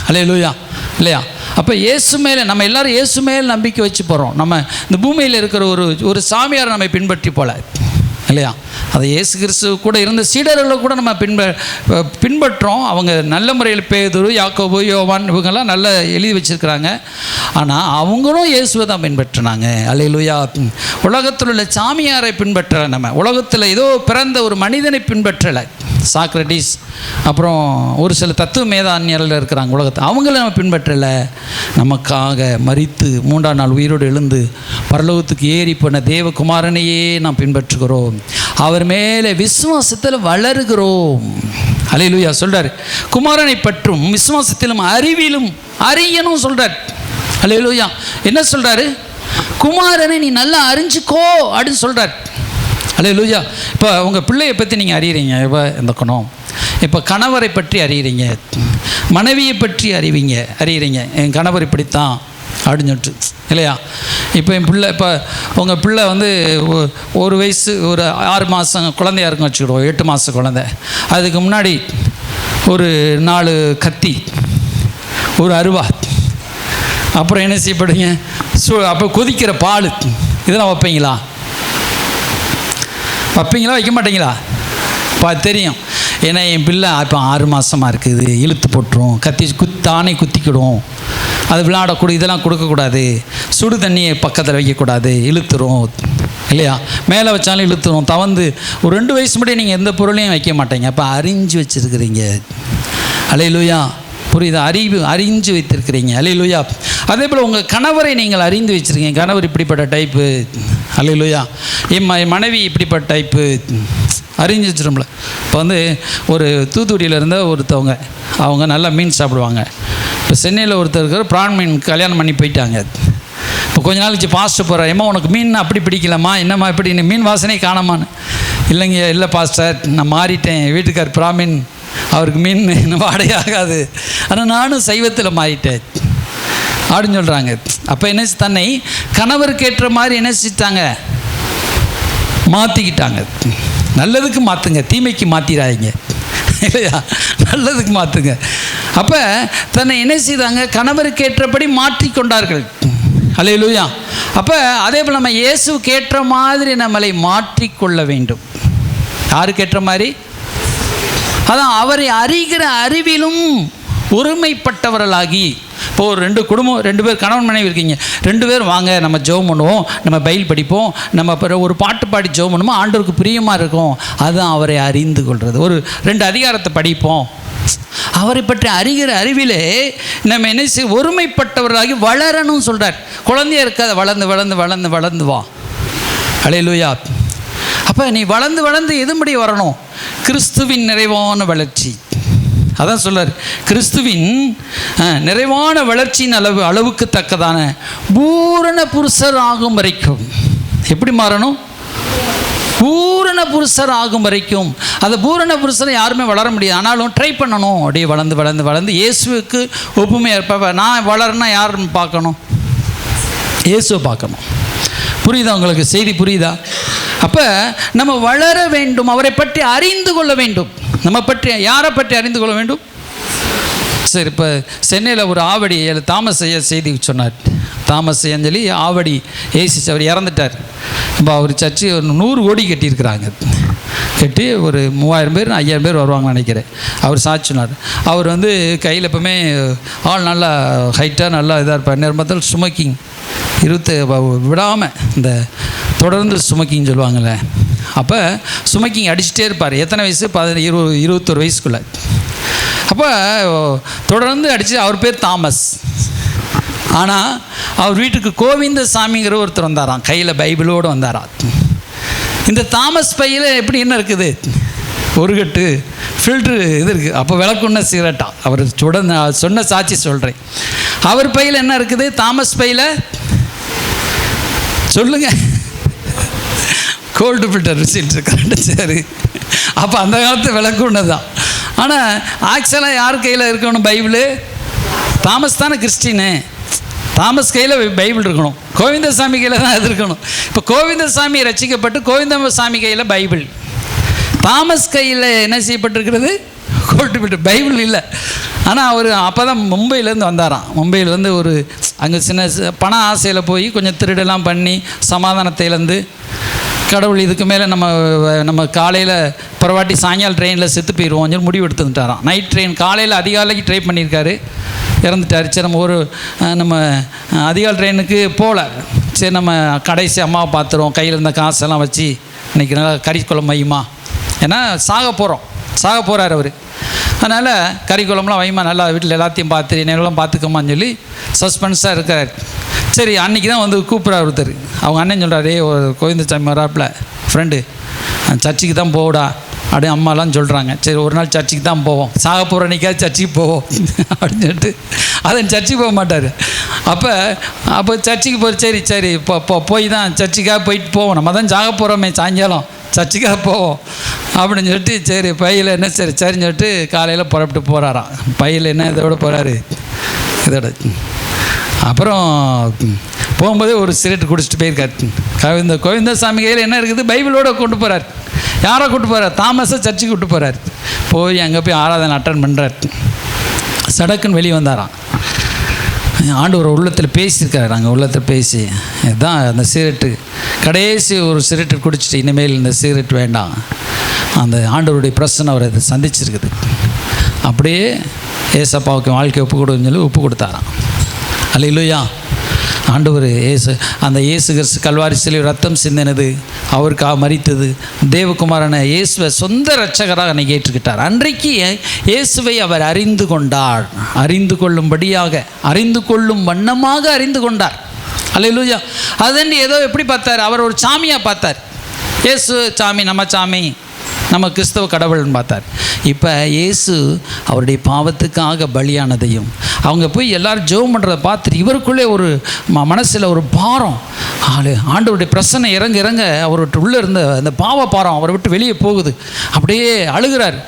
Speaker 1: அல்லேலூயா இல்லையா? அப்போ இயேசு மேலே நம்ம எல்லோரும் இயேசு மேல் நம்பிக்கை வச்சு போகிறோம். நம்ம இந்த பூமியில் இருக்கிற ஒரு சாமியாரை நம்ம பின்பற்றி போல இல்லையா? அதை இயேசு கிறிஸ்து கூட இருந்த சீடர்களை கூட நம்ம பின்பற்றோம். அவங்க நல்ல முறையில் பேதுரு, யாக்கோபு, யோவான் இவங்கெல்லாம் நல்ல எழுதி வச்சுருக்கிறாங்க. ஆனால் அவங்களும் இயேசுவை தான் பின்பற்றினாங்க. அல்லேலூயா. உலகத்தில் உள்ள சாமியாரை பின்பற்றலை. நம்ம உலகத்தில் ஏதோ பிறந்த ஒரு மனிதனை பின்பற்றலை. சாக்ரட்டிஸ், அப்புறம் ஒரு சில தத்துவ மேதானியர்கள் இருக்கிறாங்க உலகத்தை, அவங்கள நம்ம பின்பற்றலை. நமக்காக மரித்து 3ஆம் நாள் உயிரோடு எழுந்து பரலோகத்துக்கு ஏறி போன தேவகுமாரனையே நாம் பின்பற்றுகிறோம். அவர் மேலே விசுவாசத்தில் வளருகிறோம். அல்லேலூயா. சொல்கிறார், குமாரனை பற்றும் விசுவாசத்திலும் அறிவிலும் அறியணும் சொல்கிறார். அல்லேலூயா. என்ன சொல்கிறாரு? குமாரனை நீ நல்லா அறிஞ்சிக்கோ அப்படின்னு சொல்கிறார். அல்லேலூயா. இப்போ உங்கள் பிள்ளையை பற்றி நீங்கள் அறிகிறீங்க, இப்போ இந்த குணம். இப்போ கணவரை பற்றி அறிகிறீங்க, மனைவியை பற்றி அறிகிறீங்க. என் கணவர் இப்படித்தான் அப்படின்னு சொல்லிட்டு இல்லையா? இப்போ என் பிள்ளை, இப்போ உங்கள் பிள்ளை வந்து ஒரு வயசு, ஒரு 6 மாதம் குழந்தையா இருக்குன்னு வச்சுக்கிடுவோம், 8 மாத குழந்தை. அதுக்கு முன்னாடி ஒரு 4 கத்தி, ஒரு அருவா, அப்புறம் என்ன செய்யப்படுங்க? அப்போ கொதிக்கிற பால், இதெல்லாம் வைப்பீங்களா? வைக்க மாட்டீங்களா? தெரியும். ஏன்னா என் பிள்ளை இப்போ 6 மாதமாக இருக்குது, இழுத்து போட்டுரும், தானே குத்திக்கிடும், அது விளையாடக்கூட, இதெல்லாம் கொடுக்கக்கூடாது, சுடு தண்ணியை பக்கத்தில் வைக்கக்கூடாது, இழுத்துரும் இல்லையா? மேலே வச்சாலும் இழுத்துரும், தவந்து. ஒரு 2 வயசு முடிய நீங்கள் எந்த பொருளையும் வைக்க மாட்டீங்க. அப்போ அறிஞ்சு வச்சுருக்கிறீங்க. அல்லேலூயா. புரியுதா? அறிஞ்சு வைத்திருக்கிறீங்க. அல்லேலூயா. அதே போல் உங்கள் கணவரை நீங்கள் அறிந்து வச்சுருக்கீங்க. கணவர் இப்படிப்பட்ட டைப்பு. அல்லேலூயா. என் மனைவி இப்படிப்பட்ட டைப்பு அறிஞ்சு வச்சுரும்ல. இப்போ வந்து ஒரு தூத்துக்குடியில் இருந்த ஒருத்தவங்க, அவங்க நல்லா மீன் சாப்பிடுவாங்க. இப்போ சென்னையில் ஒருத்தர் இருக்கிற பிரான் மீன் கல்யாணம் பண்ணி போயிட்டாங்க. இப்போ கொஞ்ச நாள் கழிச்சு பாஸ்டர் போகிறார், ஏம்மா உனக்கு மீன் அப்படி பிடிக்கலாமா, என்னம்மா இப்படி மீன் வாசனை காணாமான்னு. இல்லைங்க, இல்லை பாஸ்டர், நான் மாறிட்டேன், வீட்டுக்கார் பிராமின், அவருக்கு மீன் இன்னும் வாடகை ஆகாது, ஆனால் நானும் சைவத்தில் மாறிட்டேன் அப்படின்னு சொல்கிறாங்க. அப்போ என்ன தன்னை கணவருக்கு ஏற்ற மாதிரி என்ன செஞ்சிட்டாங்க? மாற்றிக்கிட்டாங்க. நல்லதுக்கு மாற்றுங்க, தீமைக்கு மாற்றிடாதீங்க இல்லையா? நல்லதுக்கு மாற்றுங்க. அப்போ தன்னை என்ன செய்தாங்க? கணவருக்கு ஏற்றபடி மாற்றிக்கொண்டார்கள். அல்லேலூயா. அப்போ அதே போல் நம்ம இயேசுக்கு ஏற்ற மாதிரி நம்மளை மாற்றிக்கொள்ள வேண்டும். யாருக்கு ஏற்ற மாதிரி? அதான் அவரை அறிகிற அறிவிலும் ஒருமைப்பட்டவர்களாகி. இப்போ ஒரு 2 குடும்பம், 2 பேர் கணவன் மனைவி இருக்கீங்க, 2 பேர் வாங்க நம்ம ஜெபம் பண்ணுவோம், நம்ம பைபிள் படிப்போம், நம்ம ஒரு பாட்டு பாடி ஜெபம் பண்ணுவோம், ஆண்டவருக்கு பிரியமாக இருக்கும். அதுதான் அவரை அறிந்து கொள்வது. ஒரு 2 அதிகாரத்தை படிப்போம். அவரை பற்றி அறிகிற அறிவிலே நம்ம என்ன செய்ய? ஒருமைப்பட்டவர்களாகி வளரணும்னு சொல்கிறார். குழந்தையா இருக்காத, வளர்ந்து வளர்ந்து வளர்ந்து வளர்ந்து வா. அல்லேலூயா. அப்போ நீ வளர்ந்து வளர்ந்து எதுபடி வரணும்? கிறிஸ்துவின் நிறைவான வளர்ச்சி. அதான் சொல்றார், கிறிஸ்துவின் நிறைவான வளர்ச்சியின் அளவுக்கு தக்கதான பூரண புருஷர் ஆகும் வரைக்கும். எப்படி மாறணும்? பூரண புருஷர் ஆகும் வரைக்கும். அந்த பூரண புருஷரை யாருமே வளர முடியாது. ஆனாலும் ட்ரை பண்ணணும். அப்படியே வளர்ந்து வளர்ந்து வளர்ந்து இயேசுவுக்கு ஒப்புமையாக இருப்ப. நான் வளரனா யாருன்னு பார்க்கணும்? இயேசுவை பார்க்கணும். புரியுதா உங்களுக்கு? செய்தி புரியுதா? அப்போ நம்ம வளர வேண்டும், அவரை பற்றி அறிந்து கொள்ள வேண்டும். நம்ம பற்றி யாரை பற்றி அறிந்து கொள்ள வேண்டும்? சரி, இப்போ சென்னையில் ஒரு ஆவடி தாமஸ் ஐயா செய்தி சொன்னார். தாமஸ் ஐயான்னு சொல்லி ஆவடி ஏசிச்சு, அவர் இறந்துட்டார். இப்போ அவர் சர்ச்சு ஒரு 100 கோடி கட்டியிருக்கிறாங்க. கட்டி ஒரு 3000 பேர் 5000 பேர் வருவாங்கன்னு நினைக்கிறேன். அவர் சாட்சி சொன்னார். அவர் கையில் எப்பவுமே ஆள் நல்லா ஹைட்டாக நல்லா இதாக இருப்பார். நிர்மத்தில் ஸ்மோக்கிங் விடாமல் இந்த தொடர்ந்து ஸ்மோக்கிங் சொல்லுவாங்கள்ல, அப்போ ஸ்மோக்கிங் அடிச்சுட்டே இருப்பார். எத்தனை வயசு? 21 வயசுக்குள்ளே. அப்போ தொடர்ந்து அடித்து, அவர் பேர் தாமஸ். ஆனால் அவர் வீட்டுக்கு கோவிந்தசாமிங்கிற ஒருத்தர் வந்தாராம், கையில் பைபிளோடு வந்தாராம். இந்த தாமஸ் பையில் எப்படி என்ன இருக்குது? ஒரு கட்டு ஃபில்ட்ரு இது இருக்குது. அப்போ விளக்குன்ன சிகரெட்டா அவர் சொன்ன சாட்சி சொல்கிறேன். அவர் பையில் என்ன இருக்குது? தாமஸ் பையில் சொல்லுங்கள், கோல்டு ஃபில்டர் ரிசீல்ட் இருக்காரு. சரி, அப்போ அந்த காலத்து விளக்குன்னு தான். ஆனால் ஆக்சுவலாக யார் கையில் இருக்கணும் பைபிளு? தாமஸ் தானே கிறிஸ்டின்னு. தாமஸ் கையில் பைபிள் இருக்கணும், கோவிந்தசாமி கையில் தான் அது இருக்கணும். இப்போ கோவிந்தசாமி ரசிக்கப்பட்டு கோவிந்தசாமி கையில் பைபிள், தாமஸ் கையில் என்ன செய்யப்பட்டிருக்கிறது? கோல்டு ஃபில்டர், பைபிள் இல்லை. ஆனால் அவர் அப்போ தான் மும்பையிலேருந்து வந்தாராம். மும்பையில் ஒரு அங்கே சின்ன பண ஆசையில் போய் கொஞ்சம் திருடெல்லாம் பண்ணி சமாதானத்தையிலேருந்து கடவுள் இதுக்கு மேலே நம்ம காலையில் பரவாட்டி சாயங்காலம் ட்ரெயினில் செத்து போயிடுவோம் சொல்லி முடிவு எடுத்துட்டாராம். நைட் ட்ரெயின் காலையில் அதிகாலைக்கு ட்ரை பண்ணியிருக்காரு, இறந்துட்டார். சரி, நம்ம அதிகாலை ட்ரெயினுக்கு போகல. சரி, நம்ம கடைசி அம்மாவை பார்த்துருவோம், கையில் இருந்த காசெல்லாம் வச்சு இன்றைக்கி நல்லா கறிக்குழம்பு வையுமா, ஏன்னா சாக போகிறார் அவர். அதனால் கறிக்குழம்புலாம் வைமா, நல்லா வீட்டில் எல்லாத்தையும் பார்த்து என்னெல்லாம் பார்த்துக்கோமான்னு சொல்லி சஸ்பென்ஸாக இருக்கிறார். சரி, அன்றைக்கி தான் கூப்பிட்றாரு ஒருத்தர். அவங்க அண்ணன் சொல்கிறாரு, ஒரு கோவிந்தசாமி வராப்பில் ஃப்ரெண்டு, சர்ச்சுக்கு தான் போடா அப்படின்னு அம்மாலாம் சொல்கிறாங்க. சரி, ஒரு நாள் சர்ச்சுக்கு தான் போவோம், சாக போகிற அன்றைக்காவது சர்ச்சுக்கு போவோம் அப்படின்னு சொல்லிட்டு அதன் சர்ச்சுக்கு போக மாட்டார். அப்போ சர்ச்சுக்கு சரி போய் தான் சர்ச்சுக்காக போயிட்டு போவோம், நம்ம தான் சாக போகிறோமே சாயங்காலம், சர்ச்சுக்காக போவோம் அப்படின்னு சொல்லிட்டு சரி பையில் என்ன சரின்னு சொல்லிட்டு காலையில் புறப்பட்டு போகிறாராம். பையில் என்ன இதோட போகிறாரு, இதோட. அப்புறம் போகும்போதே ஒரு சிகரெட் குடிச்சிட்டு போயிருக்காரு. கோவிந்தசாமி கையில் என்ன இருக்குது? பைபிளோடு கொண்டு போகிறார். யாரை கூட்டு போகிறார்? தாமஸை சர்ச்சுக்கு கூட்டு போகிறார். போய் அங்கே போய் ஆராதனை அட்டன் பண்ணுறார். சடக்குன்னு வெளியே வந்தாராம். ஆண்டவர் உள்ளத்தில் பேசியிருக்காரு. அங்கே உள்ளத்தில் பேசி இதுதான் அந்த சிகரெட்டு, கடைசி ஒரு சிகரெட்டு குடிச்சிட்டு இனிமேல் இந்த சிகரெட் வேண்டாம், அந்த ஆண்டவருடைய பிரச்சனை அவர் அதை சந்திச்சிருக்குது. அப்படியே ஏசப்பாவுக்கு வாழ்க்கை ஒப்பு கொடுன்னு சொல்லி ஒப்பு கொடுத்தாராம். அல்லேலூயா. ஆண்டவர் அந்த இயேசு கிறிஸ்து கல்வாரி சிலுவையில் ரத்தம் சிந்தினது, அவருக்காக மரித்தது, தேவகுமாரனை இயேசுவை சொந்த இரட்சகராக அன்றைக்கி ஏற்றுக்கிட்டார். அன்றைக்கு இயேசுவை அவர் அறிந்து கொண்டார். அறிந்து கொள்ளும்படியாக, அறிந்து கொள்ளும் வண்ணமாக அறிந்து கொண்டார். அல்லேலூயா. அதன்றி ஏதோ எப்படி பார்த்தார்? அவர் ஒரு சாமியாக பார்த்தார். இயேசு சாமி, நம்ம கிறிஸ்தவ கடவுள்னு பார்த்தார். இப்போ இயேசு அவருடைய பாவத்துக்காக பலியானதையும், அவங்க போய் எல்லோரும் ஜெபம் பண்ணுறதை பார்த்துட்டு இவருக்குள்ளே ஒரு மனசில் ஒரு பாரம், ஆண்டவருடைய பிரச்சனை இறங்க அவர்கிட்ட உள்ளே இருந்த அந்த பாவ பாரம் அவரை விட்டு வெளியே போகுது. அப்படியே அழுகிறார்.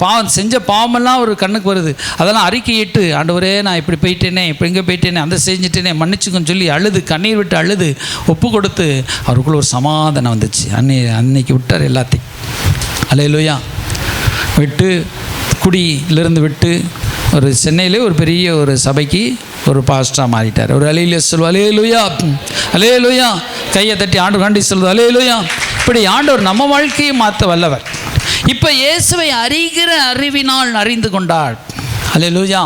Speaker 1: தான் செஞ்ச பாவமெல்லாம் ஒரு கண்ணுக்கு வருது. அதெல்லாம் அறிக்கையிட்டு, ஆண்டவரே நான் இப்படி போயிட்டேனே, இப்படி இங்கே போயிட்டேனே, அந்த செஞ்சுட்டேனே, மன்னிச்சுக்கன்னு சொல்லி அழுது, கண்ணீர் விட்டு அழுது ஒப்பு கொடுத்து அவருக்குள்ள ஒரு சமாதானம் வந்துச்சு. அன்னைக்கு விட்டார் எல்லாத்தையும். அல்லேலூயா. விட்டு குடியிலிருந்து விட்டு ஒரு சென்னையிலே ஒரு பெரிய ஒரு சபைக்கு ஒரு பாஸ்டராக மாறிட்டார். ஒரு அலையிலே சொல்லுவோம் அல்லேலூயா, அல்லேலூயா. கையை தட்டி ஆண்டு காண்டி சொல்லுவோம் அல்லேலூயா. இப்படி ஆண்டவர் நம்ம வாழ்க்கையை மாற்ற வல்லவர். இப்போ இயேசுவை அறிகிற அறிவினால் அறிந்து கொண்டாள். அல்லேலூயா.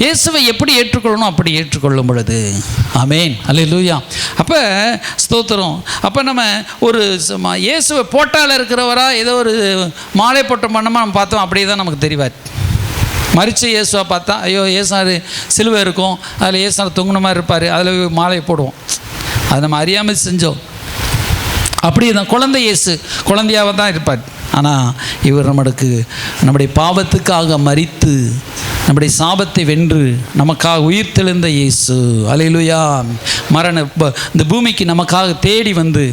Speaker 1: இயேசுவை எப்படி ஏற்றுக்கொள்ளணும் அப்படி ஏற்றுக்கொள்ளும் பொழுது ஆமேன். அல்லேலூயா. அப்போ ஸ்தோத்திரம். அப்போ நம்ம ஒரு இயேசுவை போட்டால் இருக்கிறவரா ஏதோ ஒரு மாலை போட்ட மன்னமாக நம்ம பார்த்தோம், அப்படியே தான் நமக்கு தெரிவார். மரிச்ச இயேசுவை பார்த்தா ஐயோ ஏசாரு சிலுவை இருக்கும், அதில் ஏசாரு தொங்குன மாதிரி இருப்பார், அதில் மாலை போடுவோம். அதை நம்ம அறியாமல் செஞ்சோம். அப்படி தான் குழந்தை இயேசு குழந்தையாக தான் இருப்பார். ஆனால் இவர் நம்முடைய பாவத்துக்காக மரித்து நம்முடைய சாபத்தை வென்று நமக்காக உயிர்த்தெழுந்த இயேசு. அல்லேலூயா. இந்த பூமிக்கு நமக்காக தேடி வந்து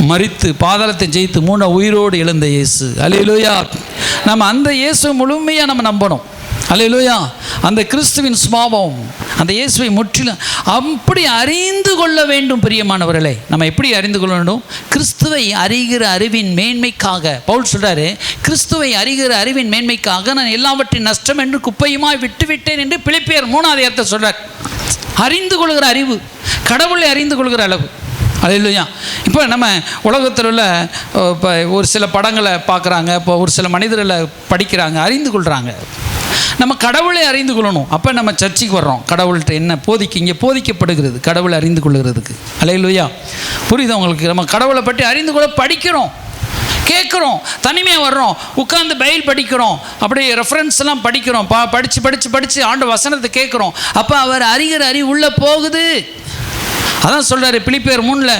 Speaker 1: மரித்து பாதாளத்தை ஜெயித்து உயிரோடு எழுந்த இயேசு. அல்லேலூயா. நம்ம அந்த இயேசு முழுமையாக நம்ம நம்பணும். அல்லேலூயா. அந்த கிறிஸ்துவின் சுபாவம், அந்த இயேசுவை முற்றிலும் அப்படி அறிந்து கொள்ள வேண்டும். பிரியமானவர்களே, நம்ம எப்படி அறிந்து கொள்ள வேண்டும்? கிறிஸ்துவை அறிகிற அறிவின் மேன்மைக்காக. பவுல் சொல்றாரு, கிறிஸ்துவை அறிகிற அறிவின் மேன்மைக்காக நான் எல்லாவற்றின் நஷ்டம் என்று குப்பையுமாய் விட்டுவிட்டேன் என்று பிலிப்பியர் 3 சொல்றார். அறிந்து கொள்கிற அறிவு, கடவுளை அறிந்து கொள்கிற அளவு. அல்லேலூயா. இப்போ நம்ம உலகத்தில் உள்ள இப்போ ஒரு சில படங்களை பார்க்குறாங்க, இப்போ ஒரு சில மனிதர்களை படிக்கிறாங்க, அறிந்து கொள்கிறாங்க. நம்ம கடவுளை அறிந்து கொள்ளணும். அப்போ நம்ம சர்ச்சைக்கு வர்றோம். கடவுள்கிட்ட என்ன இங்கே போதிக்கப்படுகிறது கடவுளை அறிந்து கொள்கிறதுக்கு. அல்லேலூயா. புரியுது உங்களுக்கு? நம்ம கடவுளை பற்றி அறிந்து கொள்ள படிக்கிறோம், கேட்குறோம், தனிமையாக வர்றோம், உட்காந்து பைபிள் படிக்கிறோம், அப்படி ரெஃபரன்ஸ் எல்லாம் படிக்கிறோம், படித்து ஆண்டு வசனத்தை கேட்குறோம். அப்போ அவர் அறிகிற அறிவு உள்ளே போகுது. அதான் சொல்கிறாரு பிலிப்பியர் 3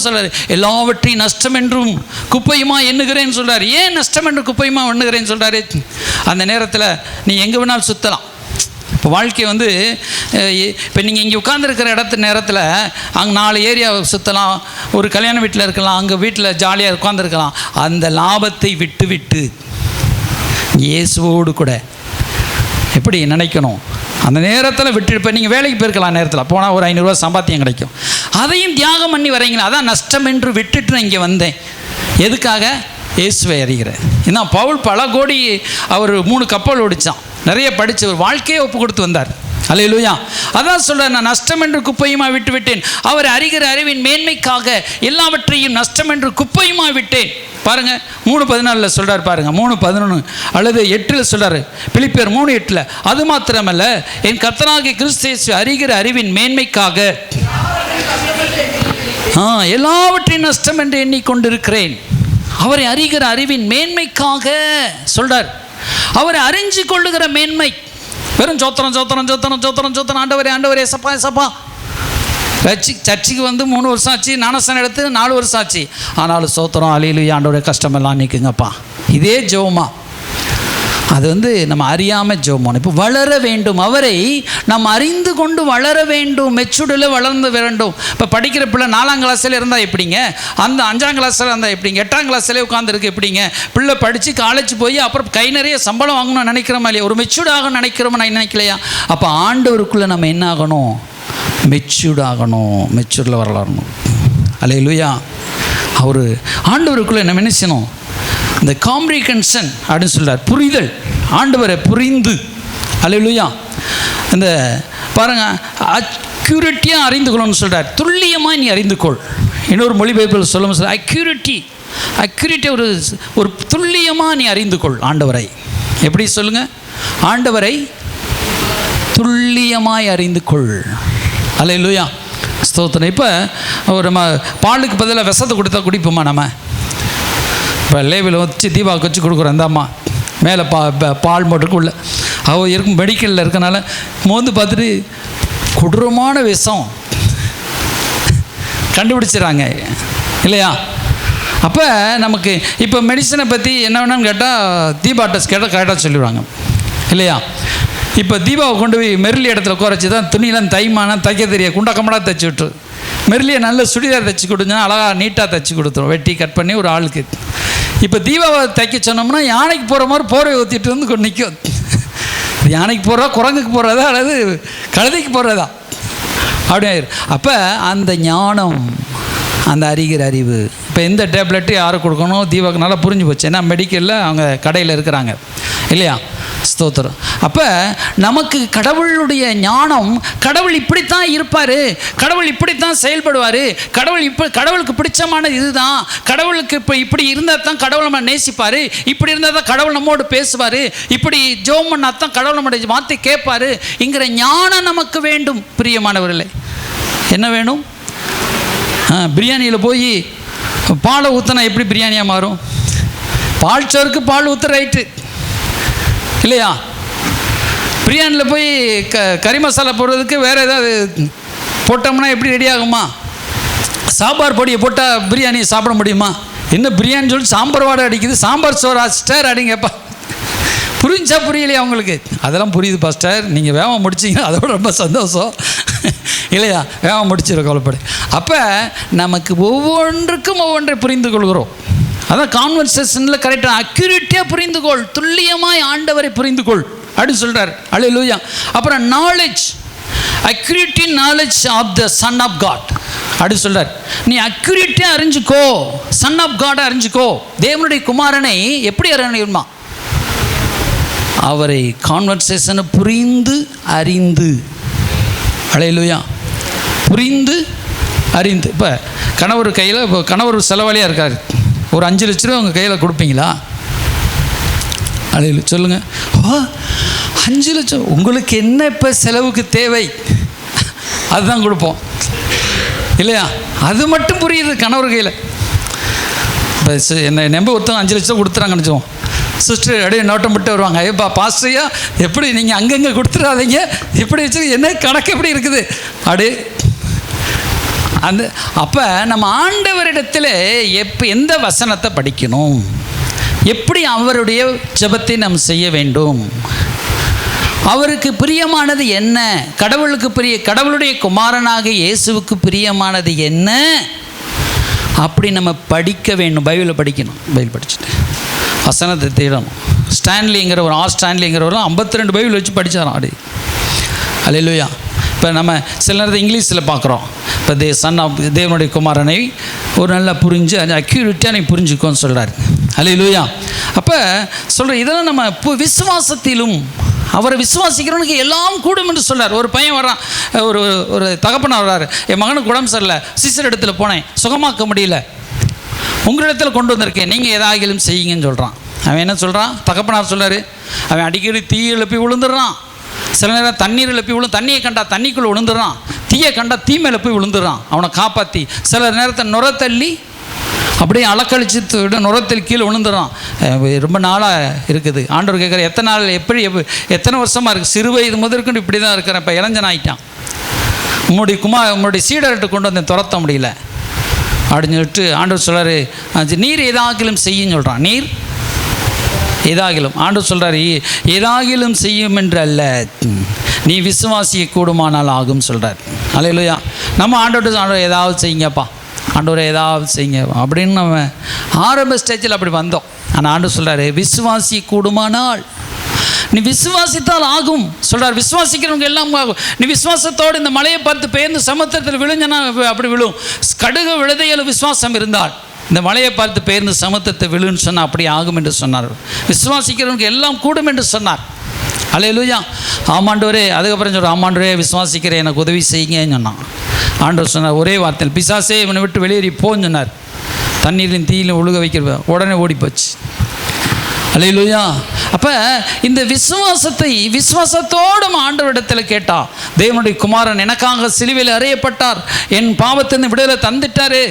Speaker 1: சொல்கிறாரு, எல்லாவற்றையும் நஷ்டம் என்றும் குப்பையுமா எண்ணுகிறேன்னு சொல்கிறார். ஏன் நஷ்டம் என்று குப்பையுமா எண்ணுகிறேன்னு சொல்கிறாரு? அந்த நேரத்தில் நீ எங்கே வேணாலும் சுற்றலாம். இப்போ வாழ்க்கை இப்போ நீங்கள் இங்கே உட்காந்துருக்கிற நேரத்தில் அங்கே 4 ஏரியா சுற்றலாம், ஒரு கல்யாண வீட்டில் இருக்கலாம், அங்கே வீட்டில் ஜாலியாக உட்காந்துருக்கலாம். அந்த லாபத்தை விட்டு இயேசுவோடு கூட எப்படி நினைக்கணும்? அந்த நேரத்தில் விட்டு நீங்கள் வேலைக்கு போயிருக்கலாம், நேரத்தில் போனால் ஒரு 500 ரூபா சம்பாத்தியம் கிடைக்கும், அதையும் தியாகம் பண்ணி வரீங்களா? அதான் நஷ்டம் என்று விட்டுட்டு நான் இங்கே வந்தேன். எதுக்காக? இயேசுவை அறிகிறேன். இன்னும் பவுல் பல கோடி அவர் 3 கப்பல் ஓடிச்சான், நிறைய படித்து ஒரு வாழ்க்கையை ஒப்பு கொடுத்து வந்தார். அல்லேலூயா. அதான் சொல்கிறேன், நான் நஷ்டம் என்று குப்பையுமா விட்டுவிட்டேன், அவர் அறிகிற அறிவின் மேன்மைக்காக எல்லாவற்றையும் நஷ்டம் என்று குப்பையுமா விட்டேன். பாருங்கள் 3:14 சொல்கிறார். பாருங்கள் 3:11 அல்லது 8 சொல்கிறார். பிலிப்பியர் 3:8 அது மாத்திரமல்ல, என் கர்த்தராகிய கிறிஸ்து இயேசு அறிகிற அறிவின் மேன்மைக்காக எல்லாவற்றையும் நஷ்டம் என்று எண்ணிக்கொண்டிருக்கிறேன். அவரை அறிகிற அறிவின் மேன்மைக்காக சொல்கிறார். அவரை அறிஞ்சு கொள்ளுகிற மேன்மை. வெறும் சோத்திரம் ஆண்டவரே சப்பா. சர்ச்சுக்கு 3 வருஷம் ஆச்சு, ஞானஸ்நானம் எடுத்து 4 வருஷம் ஆச்சு, ஆனாலும் சோத்திரம் அல்லேலூயா ஆண்டவரே கஷ்டமெல்லாம் நீக்குங்கப்பா. இதே ஜெபமா? அது நம்ம அறியாமல் ஜெபம். இப்போ வளர வேண்டும், அவரை நாம் அறிந்து கொண்டு வளர வேண்டும், மெச்சூர்டில் வளர்ந்து வேண்டும். இப்போ படிக்கிற பிள்ளை 4ஆம் கிளாஸில் இருந்தால் எப்படிங்க, அந்த 5ஆம் கிளாஸில் இருந்தால் எப்படிங்க, 8ஆம் கிளாஸில் உட்காந்துருக்கு எப்படிங்க? பிள்ளை படித்து காலேஜ் போய் அப்புறம் கை நிறைய சம்பளம் வாங்கணும்னு நினைக்கிறோமா இல்லையா? ஒரு மெச்சூர்டாக நினைக்கிறோமா? நான் நினைக்கலையா? அப்போ ஆண்டவருக்குள்ளே நம்ம என்ன ஆகணும்? மெச்சூர்ட் ஆகணும், மெச்சூரில் வரலாறணும். அல்லேலூயா. அவர் ஆண்டவருக்குள்ளே நம்ம என்ன செய்யணும்? இந்த காம்ப்ரிஹென்ஷன் அப்படின்னு சொல்கிறார், புரிதல். ஆண்டவரை புரிந்து. அல்லேலூயா. இந்த பாருங்கள், அக்யூரிட்டியாக அறிந்து கொள்ளணும்னு சொல்கிறார். துல்லியமாக நீ அறிந்து கொள். இன்னொரு மொழிபெயர்ப்பில் சொல்லும் சார், அக்யூரிட்டி ஒரு துல்லியமாக நீ அறிந்து கொள் ஆண்டவரை. எப்படி சொல்லுங்கள்? ஆண்டவரை துல்லியமாய் அறிந்து கொள். அல்லேலூயா. ஸ்தோத்திரம். இப்போ நம்ம பாலுக்கு பதிலாக விஷத்தை கொடுத்தா குடிப்போமா? நம்ம இப்போ லேபில் வச்சு தீபாவுக்கு வச்சு கொடுக்குறோம். அந்த அம்மா மேலே பால் மோட்டருக்கு உள்ள அவள் இருக்கும் மெடிக்கலில் இருக்கனால மோந்து பார்த்துட்டு கொடூரமான விஷம் கண்டுபிடிச்சிடறாங்க இல்லையா? அப்போ நமக்கு இப்போ மெடிசனை பற்றி என்ன வேணும்னு கேட்டால் தீபா டெஸ்ட் கேட்டால் கரெக்டாக சொல்லிடுவாங்க இல்லையா? இப்போ தீபாவை கொண்டு போய் மெர்லி இடத்துல குறைச்சி தான் துணியெல்லாம் தைமானம் தைக்க தெரிய குண்டக்கமடாக தைச்சி விட்டுரு. மெர்லியை நல்ல சுடிதார் தைச்சி கொடுத்தா அழகாக நீட்டாக தைச்சி கொடுத்துரும், வெட்டி கட் பண்ணி ஒரு ஆளுக்கு. இப்போ தீபாவை தைக்க சொன்னோம்னா யானைக்கு போகிற மாதிரி போர்வை ஊற்றிட்டு வந்து கொண்டு நிற்கும். யானைக்கு போடுறதா, குரங்குக்கு போடுறதா, அல்லது கழுதைக்கு போடுறதா அப்படி ஆயிரும். அப்போ அந்த ஞானம், அந்த அறிகிற அறிவு. இப்போ எந்த டேப்லெட்டு யாரை கொடுக்கணும் தீபாவுக்கு நல்லா புரிஞ்சு போச்சு. ஏன்னா மெடிக்கலில் அவங்க கடையில் இருக்கிறாங்க இல்லையா? ஸ்தோத்திரம். அப்போ நமக்கு கடவுளுடைய ஞானம், கடவுள் இப்படித்தான் இருப்பார், கடவுள் இப்படித்தான் செயல்படுவார், கடவுளுக்கு பிடிச்சமானது இதுதான், கடவுளுக்கு இப்போ இப்படி இருந்தால் தான் கடவுள் நம்ம நேசிப்பார், இப்படி இருந்தால் தான் கடவுள் நம்மோடு பேசுவார், இப்படி ஜெபம் பண்ணால் தான் கடவுள் நம்முடைய வார்த்தை கேட்பார் என்கிற ஞானம் நமக்கு வேண்டும். பிரியமானவர்களே, என்ன வேணும்? பிரியாணியில் போய் பாலை ஊற்றினா எப்படி பிரியாணியாக மாறும்? பால் சோறுக்கு பால் ஊற்று ரைட்டு இல்லையா? பிரியாணியில் போய் கறி மசாலா போடுறதுக்கு வேறு ஏதாவது போட்டோம்னா எப்படி ரெடி ஆகுமா? சாம்பார் பொடியை போட்டால் பிரியாணி சாப்பிட முடியுமா? என்ன பிரியாணி சொல்லி சாம்பார் வாடை அடிக்குது, சாம்பார் சோறு சிஸ்டர் அடிங்கப்பா. புரிஞ்சா புரியலையா உங்களுக்கு? அதெல்லாம் புரியுது பாஸ்டர், நீங்கள் வேகமாக முடிச்சிங்கன்னா அதோட ரொம்ப சந்தோஷம் இல்லையா? வேகமாக முடிச்சிடும், கவலைப்படு. அப்போ நமக்கு ஒவ்வொன்றுக்கும் ஒவ்வொன்றை புரிந்து கொள்கிறோம். அதான் கான்வர்சேஷனில் கரெக்டாக அக்யூரேட்டாக புரிந்து கொள், துல்லியமாய் ஆண்டவரை புரிந்து கொள் அப்படின்னு சொல்கிறார். அல்லேலூயா. அப்புறம் knowledge, accurate knowledge of the son of God அப்படி சொல்கிறார். நீ அக்யூரேட்டாக அறிஞ்சிக்கோ, சன் ஆஃப் காடை அறிஞ்சிக்கோ. தேவனுடைய குமாரனை எப்படி அறியணுமா? அவரை கான்வர்சேஷனை புரிந்து அறிந்து. அல்லேலூயா. புரிந்து அறிந்து. இப்போ கணவர் கையில், இப்போ கணவர் செலவாளியாக இருக்கார், ஒரு 5 லட்ச ரூபா உங்கள் கையில் கொடுப்பீங்களா? அல்லேலூயா. சொல்லுங்கள். 5 லட்சம் உங்களுக்கு என்ன இப்போ செலவுக்கு தேவை, அதுதான் கொடுப்போம் இல்லையா? அது மட்டும் புரியுது கணவர் கையில். இப்போ என்னை நம்ப ஒருத்தவங்க 5 லட்சம் கொடுத்துறாங்கன்னு வச்சுக்கோம், சிஸ்டர் அப்படியே நோட்டம் விட்டு வருவாங்க. ஐயப்பா பாஸ்டரையா எப்படி நீங்கள் அங்கங்கே கொடுத்துடாதீங்க, எப்படி வச்சு என்ன கணக்கு எப்படி இருக்குது அப்படி அந்த. அப்போ நம்ம ஆண்டவரிடத்தில் எந்த வசனத்தை படிக்கணும், எப்படி அவருடைய ஜெபத்தை நாம் செய்ய வேண்டும், அவருக்கு பிரியமானது என்ன, கடவுளுடைய குமாரனாக இயேசுவுக்கு பிரியமானது என்ன, அப்படி நம்ம படிக்க வேண்டும். பைபிளை படிக்கணும். பைபிள் படிச்சுட்டு வசனத்தை தேடணும். ஸ்டான்லிங்கிற ஒரு ஸ்டான்லிங்கிறவரும் 52 பைபிள் வச்சு படித்தாராம் அப்படி. அல்லேலூயா. இப்போ நம்ம சில நேரத்தில் இங்கிலீஷில் பார்க்குறோம். இப்போ சன் ஆஃப் தேவனுடைய குமாரனை ஒரு நல்லா புரிஞ்சு அக்யூரேட்டாக நீ புரிஞ்சுக்கோன்னு சொல்கிறார். அல்லேலூயா. அப்போ சொல்கிற இதெல்லாம் நம்ம விசுவாசத்திலும் அவரை விசுவாசிக்கிறவனுக்கு எல்லாம் கூடும் என்று சொல்கிறார். ஒரு பையன் வர்றான், ஒரு தகப்பனார் வர்றாரு, என் மகனுக்கு உடம்பு சரியில்லை, சிஸ்டர் இடத்துல போனேன், சுகமாக்க முடியல, உங்களிடத்தில் கொண்டு வந்திருக்கேன், நீங்கள் ஏதாகிலும் செய்யுங்கன்னு சொல்கிறான். அவன் என்ன சொல்கிறான்? தகப்பனார் சொல்கிறார், அவன் அடிக்கடி தீ எழுப்பி விழுந்துடுறான், சில நேரம் தண்ணீர் எழுப்பி தண்ணியை கண்டா தண்ணிக்குள்ளே விழுந்துடுறான், தீயை கண்டா தீ மேலே போய் விழுந்துடுறான். அவனை காப்பாற்றி சில நேரத்தை நுர தள்ளி அப்படியே அலக்கழிச்சு நுரத்தில் கீழே விழுந்துடுறான். ரொம்ப நாளாக இருக்குது. ஆண்டவர் கேட்குற, எத்தனை நாள், எத்தனை வருஷமாக இருக்குது? சிறு வயது முதற்கொண்டு இப்படி தான் இருக்கிறேன், இப்போ இளைஞன் ஆகிட்டான், உங்களுடைய சீடர்கிட்ட கொண்டு வந்து துரத்த முடியல அப்படின்னு சொல்லிட்டு ஆண்டவர் சொல்கிறாரு, நீர் ஏதாகிலும் செய்யுன்னு சொல்கிறான். நீர் ஏதாகிலும், ஆண்டவர் சொல்கிறாரு, ஏதாகிலும் செய்யும் என்று அல்ல, நீ விசுவாசிக்க கூடுமானால் ஆகும் சொல்கிறார். அல்லேலூயா. நம்ம ஆண்டவர் ஏதாவது செய்யுங்கப்பா, ஆண்டவரை ஏதாவது செய்யுங்க அப்படின்னு நம்ம ஆரம்ப ஸ்டேஜில் அப்படி வந்தோம். ஆனால் ஆண்டவர் சொல்கிறாரு, விசுவாசி கூடுமானால், நீ விசுவாசித்தால் ஆகும் சொல்கிறார். விசுவாசிக்கிறவங்க எல்லாம் ஆகும். நீ விசுவாசத்தோடு இந்த மலையை பார்த்து பெயர்ந்து சமுத்திரத்தில் விழுஞ்சனா அப்படி விழும். கடுகு விழுதையில் விசுவாசம் இருந்தால் இந்த மலையை பார்த்து பெயர்ந்து சமுத்திரத்தை விழுன்னு சொன்னால் அப்படி ஆகும் என்று சொன்னார். விசுவாசிக்கிறவங்க எல்லாம் கூடும் என்று சொன்னார். அல்லேலூயா. ஆமாண்டவரே. அதுக்கப்புறம் சொல்கிற, ஆமாண்டவரே விசுவாசிக்கிறேன், எனக்கு உதவி செய்யுங்கன்னு சொன்னான். ஆண்டவர் சொன்னார் ஒரே வார்த்தையில், பிசாசே இவனை விட்டு வெளியேறி போன்னு சொன்னார். தண்ணீரின் தீயிலும் ஒழுக வைக்கிற உடனே ஓடி போச்சு. அல்லேலூயா. அப்போ இந்த விசுவாசத்தோடு ஆண்டவரிடத்தில் கேட்டா, தேவனுடைய குமாரன் எனக்காக சிலுவையில் அறையப்பட்டார், என் பாவத்தின் விடுதலை தந்துட்டாரு,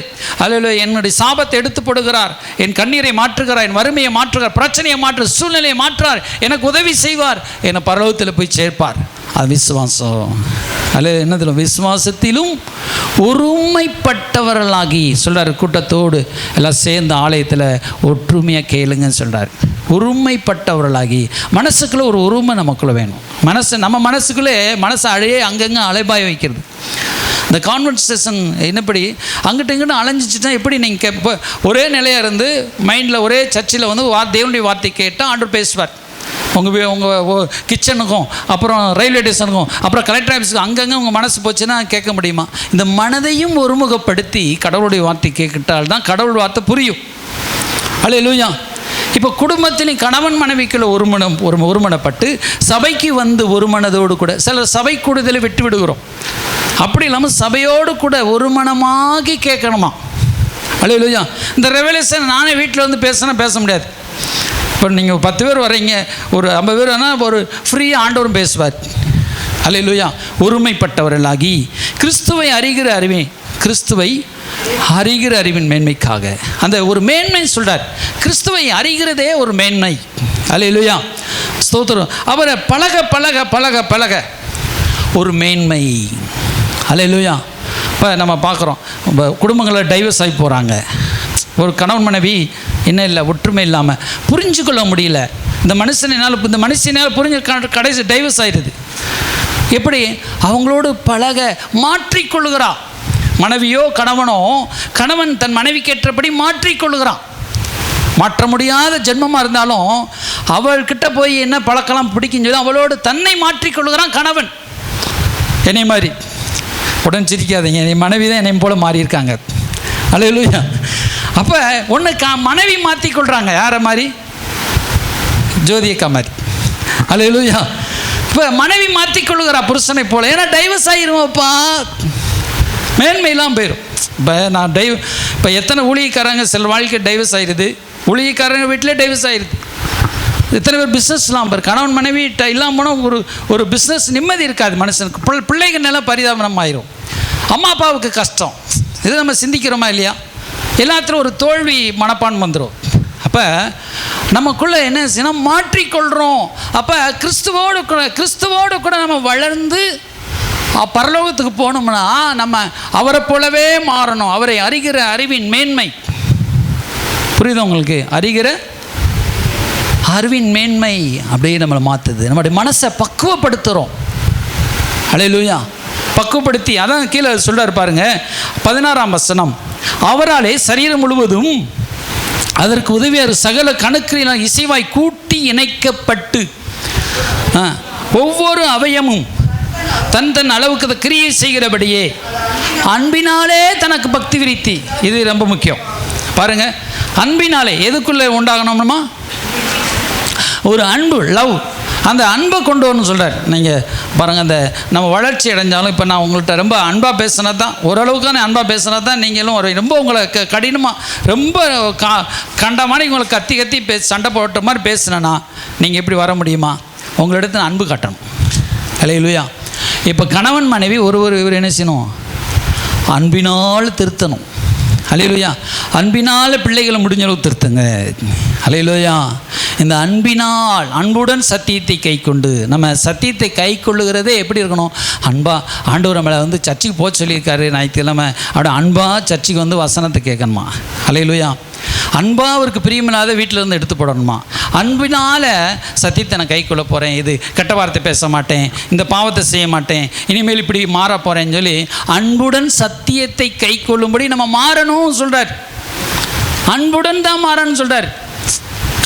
Speaker 1: அல்லேலூயா, என்னுடைய சாபத்தை எடுத்து போடுகிறார், என் கண்ணீரை மாற்றுகிறார், என் வறுமையை மாற்றுகிறார், பிரச்சனையை மாற்று, சூழ்நிலையை மாற்றார், எனக்கு உதவி செய்வார், என்னை பரலோகத்தில் போய் சேர்ப்பார். அது விசுவாசம். அல்ல என்னதில்? விசுவாசத்திலும் ஒருமைப்பட்டவர்களாகி சொல்கிறார். கூட்டத்தோடு எல்லாம் சேர்ந்த ஆலயத்தில் ஒற்றுமையாக கேளுங்கன்னு சொல்கிறார். ஒருமைப்பட்டவர்களாகி, மனசுக்குள்ளே ஒரு ஒருமை நமக்குள்ளே வேணும். நம்ம மனசுக்குள்ளே அங்கங்கே அலைபாய வைக்கிறது. இந்த கான்வர்சேஷன் என்னப்படி அங்கிட்ட இங்கிட்ட அலைஞ்சிச்சுன்னா எப்படி நீங்கள் இப்போ ஒரே நிலையாக இருந்து மைண்டில் ஒரே சர்ச்சில் வந்து தேவனுடைய வார்த்தை கேட்டால் ஆண்டவர் பேசுவார். உங்கள் கிச்சனுக்கும் அப்புறம் ரயில்வே ஸ்டேஷனுக்கும் அப்புறம் கலெக்டர் ஆஃபீஸுக்கும் அங்கங்கே உங்கள் மனசு போச்சுன்னா கேட்க முடியுமா? இந்த மனதையும் ஒருமுகப்படுத்தி கடவுளுடைய வார்த்தை கேட்டால் தான் கடவுள் வார்த்தை புரியும். அல்லேலூயா. இப்போ குடும்பத்திலையும் கணவன் மனைவிக்குள்ள ஒருமனப்பட்டு சபைக்கு வந்து ஒரு மனதோடு கூட, சிலர் சபை கூடுதலை விட்டு விடுகிறோம். அப்படி இல்லாமல் சபையோடு கூட ஒரு மனமாகி கேட்கணுமா? அல்லேலூயா. இந்த ரெவலேஷன் நானே வீட்டில் வந்து பேச முடியாது. இப்போ நீங்கள் 10 பேர் வர்றீங்க, ஒரு 50 பேர் வேணால் ஒரு ஃப்ரீயாக ஆண்டவரும் பேசுவார். அல்லேலூயா. ஒருமைப்பட்டவர்களாகி கிறிஸ்துவை அறிகிற அறிவின் மேன்மைக்காக, அந்த ஒரு மேன்மை சொல்கிறார். கிறிஸ்துவை அறிகிறதே ஒரு மேன்மை. அல்லேலூயா. ஸ்தோத்திரம். அவரை பழக ஒரு மேன்மை. அல்லேலூயா. இப்போ நம்ம பார்க்குறோம், குடும்பங்களில் டைவர்ஸ் ஆகி போகிறாங்க. ஒரு கணவன் மனைவி என்ன இல்லை, ஒற்றுமை இல்லாமல் புரிஞ்சுக்கொள்ள முடியல. இந்த மனுஷனால் புரிஞ்சு கடைசி டைவர்ஸ் ஆயிடுது. எப்படி அவங்களோடு பழக மாற்றிக்கொள்ளுகிறா மனைவியோ கணவனோ, கணவன் தன் மனைவிக்கு ஏற்றபடி மாற்றிக்கொள்ளுகிறான். மாற்ற முடியாத ஜென்மமாக இருந்தாலும் அவள்கிட்ட போய் என்ன பழக்கலாம் பிடிக்குன்னு சொல்லி அவளோடு தன்னை மாற்றிக்கொள்ளுகிறான் கணவன். என்னை மாதிரி உடனே சிரிக்காதீங்க, என் மனைவி தான் என்னை போல மாறியிருக்காங்க. அல்லேலூயா. அப்போ ஒன்று மனைவி மாற்றிக்கொள்கிறாங்க. யாரை மாதிரி? ஜோதியக்கா மாதிரி. அல்லேலூயா. இப்போ மனைவி மாற்றிக்கொள்ளுகிறா புருஷனை போல. ஏன்னா டைவர்ஸ் ஆகிருவோப்பா, மேன்மையெல்லாம் போயிடும். இப்போ எத்தனை ஊழியக்காரங்க சில வாழ்க்கை டைவர்ஸ் ஆகிடுது. ஊழியக்காரங்க வீட்டிலே டைவர்ஸ் ஆகிடுது. எத்தனை பேர் பிஸ்னஸ்லாம் பேர் கணவன் மனைவி இல்லாமல் போனால் ஒரு பிஸ்னஸ் நிம்மதி இருக்காது மனுஷனுக்கு. பிள்ளைகள் நல்லா பரிதாபனம் ஆயிரும். அம்மா அப்பாவுக்கு கஷ்டம். இது நம்ம சிந்திக்கிறோமா இல்லையா? எல்லாத்திலும் ஒரு தோல்வி மனப்பான் வந்துடும். அப்போ நமக்குள்ளே என்ன செய்யணும், மாற்றிக்கொள்கிறோம். அப்போ கிறிஸ்துவோடு கூட நம்ம வளர்ந்து பரலோகத்துக்கு போகணும்னா நம்ம அவரை போலவே மாறணும். அவரை அறிகிற அறிவின் மேன்மை புரியுது உங்களுக்கு? அறிகிற அறிவின் மேன்மை அப்படியே நம்மளை மாற்றுது. நம்மளுடைய மனசை பக்குவப்படுத்துகிறோம். அல்லேலூயா. பக்குவப்படுத்தி அதான் கீழே சொல்கிறார் பாருங்க, 16ஆம் வசனம். அவராலே சரீரம் முழுவதும் அதற்கு உதவியார் சகல கணுக்களினால் இசைவாய் கூட்டி இணைக்கப்பட்டு ஒவ்வொரு அவயமும் தன் தன் அளவுக்கு கிரியை செய்கிறபடியே அன்பினாலே தனக்கு பக்தி விரித்தி. இது ரொம்ப முக்கியம் பாருங்க. அன்பினாலே எதுக்குள்ளே உண்டாகணும்னா ஒரு அன்பு, லவ். அந்த அன்பை கொண்டு வரணும்னு சொல்கிறார். நீங்கள் பாருங்கள், அந்த நம்ம வளர்ச்சி அடைஞ்சாலும் இப்போ நான் உங்கள்கிட்ட ரொம்ப அன்பாக பேசினா தான், ஓரளவுக்கான அன்பாக பேசினா தான் நீங்களும் ரொம்ப உங்களை கடினமாக ரொம்ப கண்டமான உங்களை கத்தி சண்டை போட்ட மாதிரி பேசினேன்னா நீங்கள் எப்படி வர முடியுமா? உங்களிடத்துல அன்பு காட்டணும். அல்லேலூயா. இப்போ கணவன் மனைவி இவர் என்ன செய்யணும்? அன்பினால் திருத்தணும். அல்லேலூயா. அன்பினால் பிள்ளைகளை முடிஞ்சளவு திருத்துங்க. அல்லேலூயா. இந்த அன்பினால், அன்புடன் சத்தியத்தை கை கொண்டு, நம்ம சத்தியத்தை கை கொள்ளுகிறதே எப்படி இருக்கணும்? அன்பா. ஆண்டவர் நம்மளை சர்ச்சுக்கு போக சொல்லியிருக்காரு ஞாயிற்றுக்கிழமை. அப்படி அன்பாக சர்ச்சுக்கு வசனத்தை கேட்கணுமா? அல்லேலூயா. அன்பாக அவருக்கு பிரியமில்லாத வீட்டிலேருந்து எடுத்து போடணுமா? அன்பினால் சத்தியத்தை நான் கை கொள்ள போகிறேன், இது கெட்ட வார்த்தை பேச மாட்டேன், இந்த பாவத்தை செய்ய மாட்டேன், இனிமேல் இப்படி மாற போகிறேன்னு சொல்லி அன்புடன் சத்தியத்தை கை கொள்ளும்படி நம்ம மாறணும் சொல்கிறார். அன்புடன் தான் மாறணும்னு சொல்கிறார்.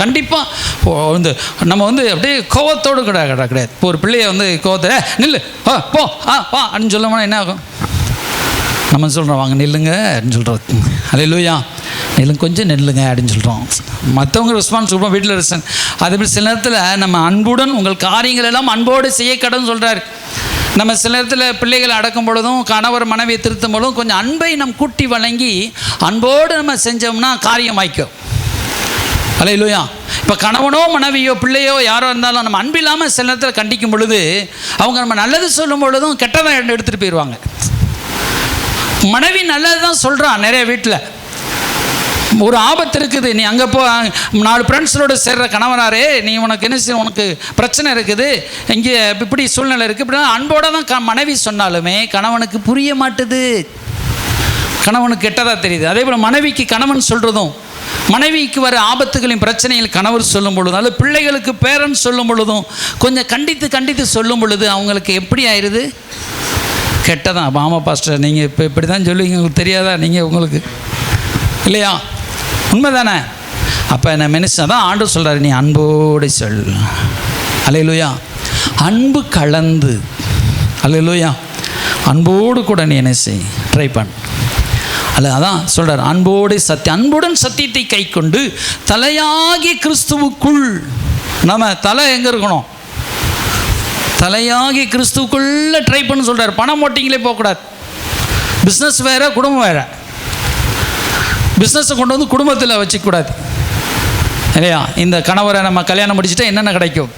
Speaker 1: கண்டிப்பாக நம்ம அப்படியே கோவத்தோடு கிடையாது. இப்போ ஒரு பிள்ளைய கோவத்தை நில்லு போ அப்படின்னு சொல்லணும்னா என்ன ஆகும்? நம்ம சொல்கிறோம் வாங்க நில்லுங்க அப்படின்னு சொல்கிறோம். அல்லேலூயா. நில்லுங்க, கொஞ்சம் நில்லுங்க அப்படின்னு சொல்கிறோம். மற்றவங்க ரெஸ்பான்ஸ் கொடுப்போம் வீட்டில் ரெஸ்பான்ஸ். அதேபோல் சில நேரத்தில் நம்ம அன்புடன் உங்கள் காரியங்கள் எல்லாம் அன்போடு செய்ய கடன்னு சொல்கிறார். நம்ம சில நேரத்தில் பிள்ளைகளை அடக்கும் பொழுதும் கணவர் மனைவியை திருத்தும் பொழுதும் கொஞ்சம் அன்பை நம்ம கூட்டி வழங்கி அன்போடு நம்ம செஞ்சோம்னா காரியம் வாய்க்கும். அல்லேலூயா. இப்போ கணவனோ மனைவியோ பிள்ளையோ யாரோ இருந்தாலும் நம்ம அன்பு இல்லாமல் சில நேரத்தில் கண்டிக்கும் பொழுது அவங்க நம்ம நல்லது சொல்லும் பொழுதும் கெட்டதான் எடுத்துகிட்டு போயிடுவாங்க. மனைவி நல்லது தான் சொல்கிறான். நிறைய வீட்டில் ஒரு ஆபத்து இருக்குது, நீ அங்கே போ, 4 ஃப்ரெண்ட்ஸோடு சேர்ற கணவனாரே, நீ உனக்கு என்ன செய்ய, உனக்கு பிரச்சனை இருக்குது, இங்கே இப்படி சூழ்நிலை இருக்குது, இப்படி அன்போடு தான் மனைவி சொன்னாலுமே கணவனுக்கு புரிய மாட்டுது. கணவனுக்கு கெட்டதாக தெரியுது. அதே போல் மனைவிக்கு கணவன் சொல்கிறதும், மனைவிக்கு வர ஆபத்துகளின் பிரச்சனைகள் கணவர் சொல்லும் பொழுதும், அல்லது பிள்ளைகளுக்கு பேரன் சொல்லும் பொழுதும் கொஞ்சம் கண்டித்து சொல்லும் பொழுது அவங்களுக்கு எப்படி ஆயிடுது? கெட்டதான். ஆமாம் பாஸ்டர், நீங்கள் இப்போ இப்படி தான் சொல்லுவீங்க, உங்களுக்கு தெரியாதா? நீங்கள் உங்களுக்கு இல்லையா? உண்மை தானே? அப்போ நான் மனுஷன் தான் ஆண்டு சொல்கிறாரு, நீ அன்போடு சொல். அல்லேலூயா. அன்பு கலந்து, அல்லேலூயா, அன்போடு கூட நீ என்ன செய், ட்ரை பண்ண. அல்ல அதான் சொல்கிறார், அன்புடன் சத்தியத்தை கை கொண்டு தலையாகிய கிறிஸ்துவுக்குள். நம்ம தலை எங்கே இருக்கணும்? தலையாகிய கிறிஸ்துவுக்குள்ளே ட்ரை பண்ண சொல்கிறார். பணம் ஓட்டிங்களே போகக்கூடாது. பிஸ்னஸ் வேறு, குடும்பம் வேறு. பிஸ்னஸை கொண்டு குடும்பத்தில் வச்சுக்கூடாது இல்லையா? இந்த கணவரை நம்ம கல்யாணம் முடிச்சுட்டா என்னென்ன கிடைக்கும்,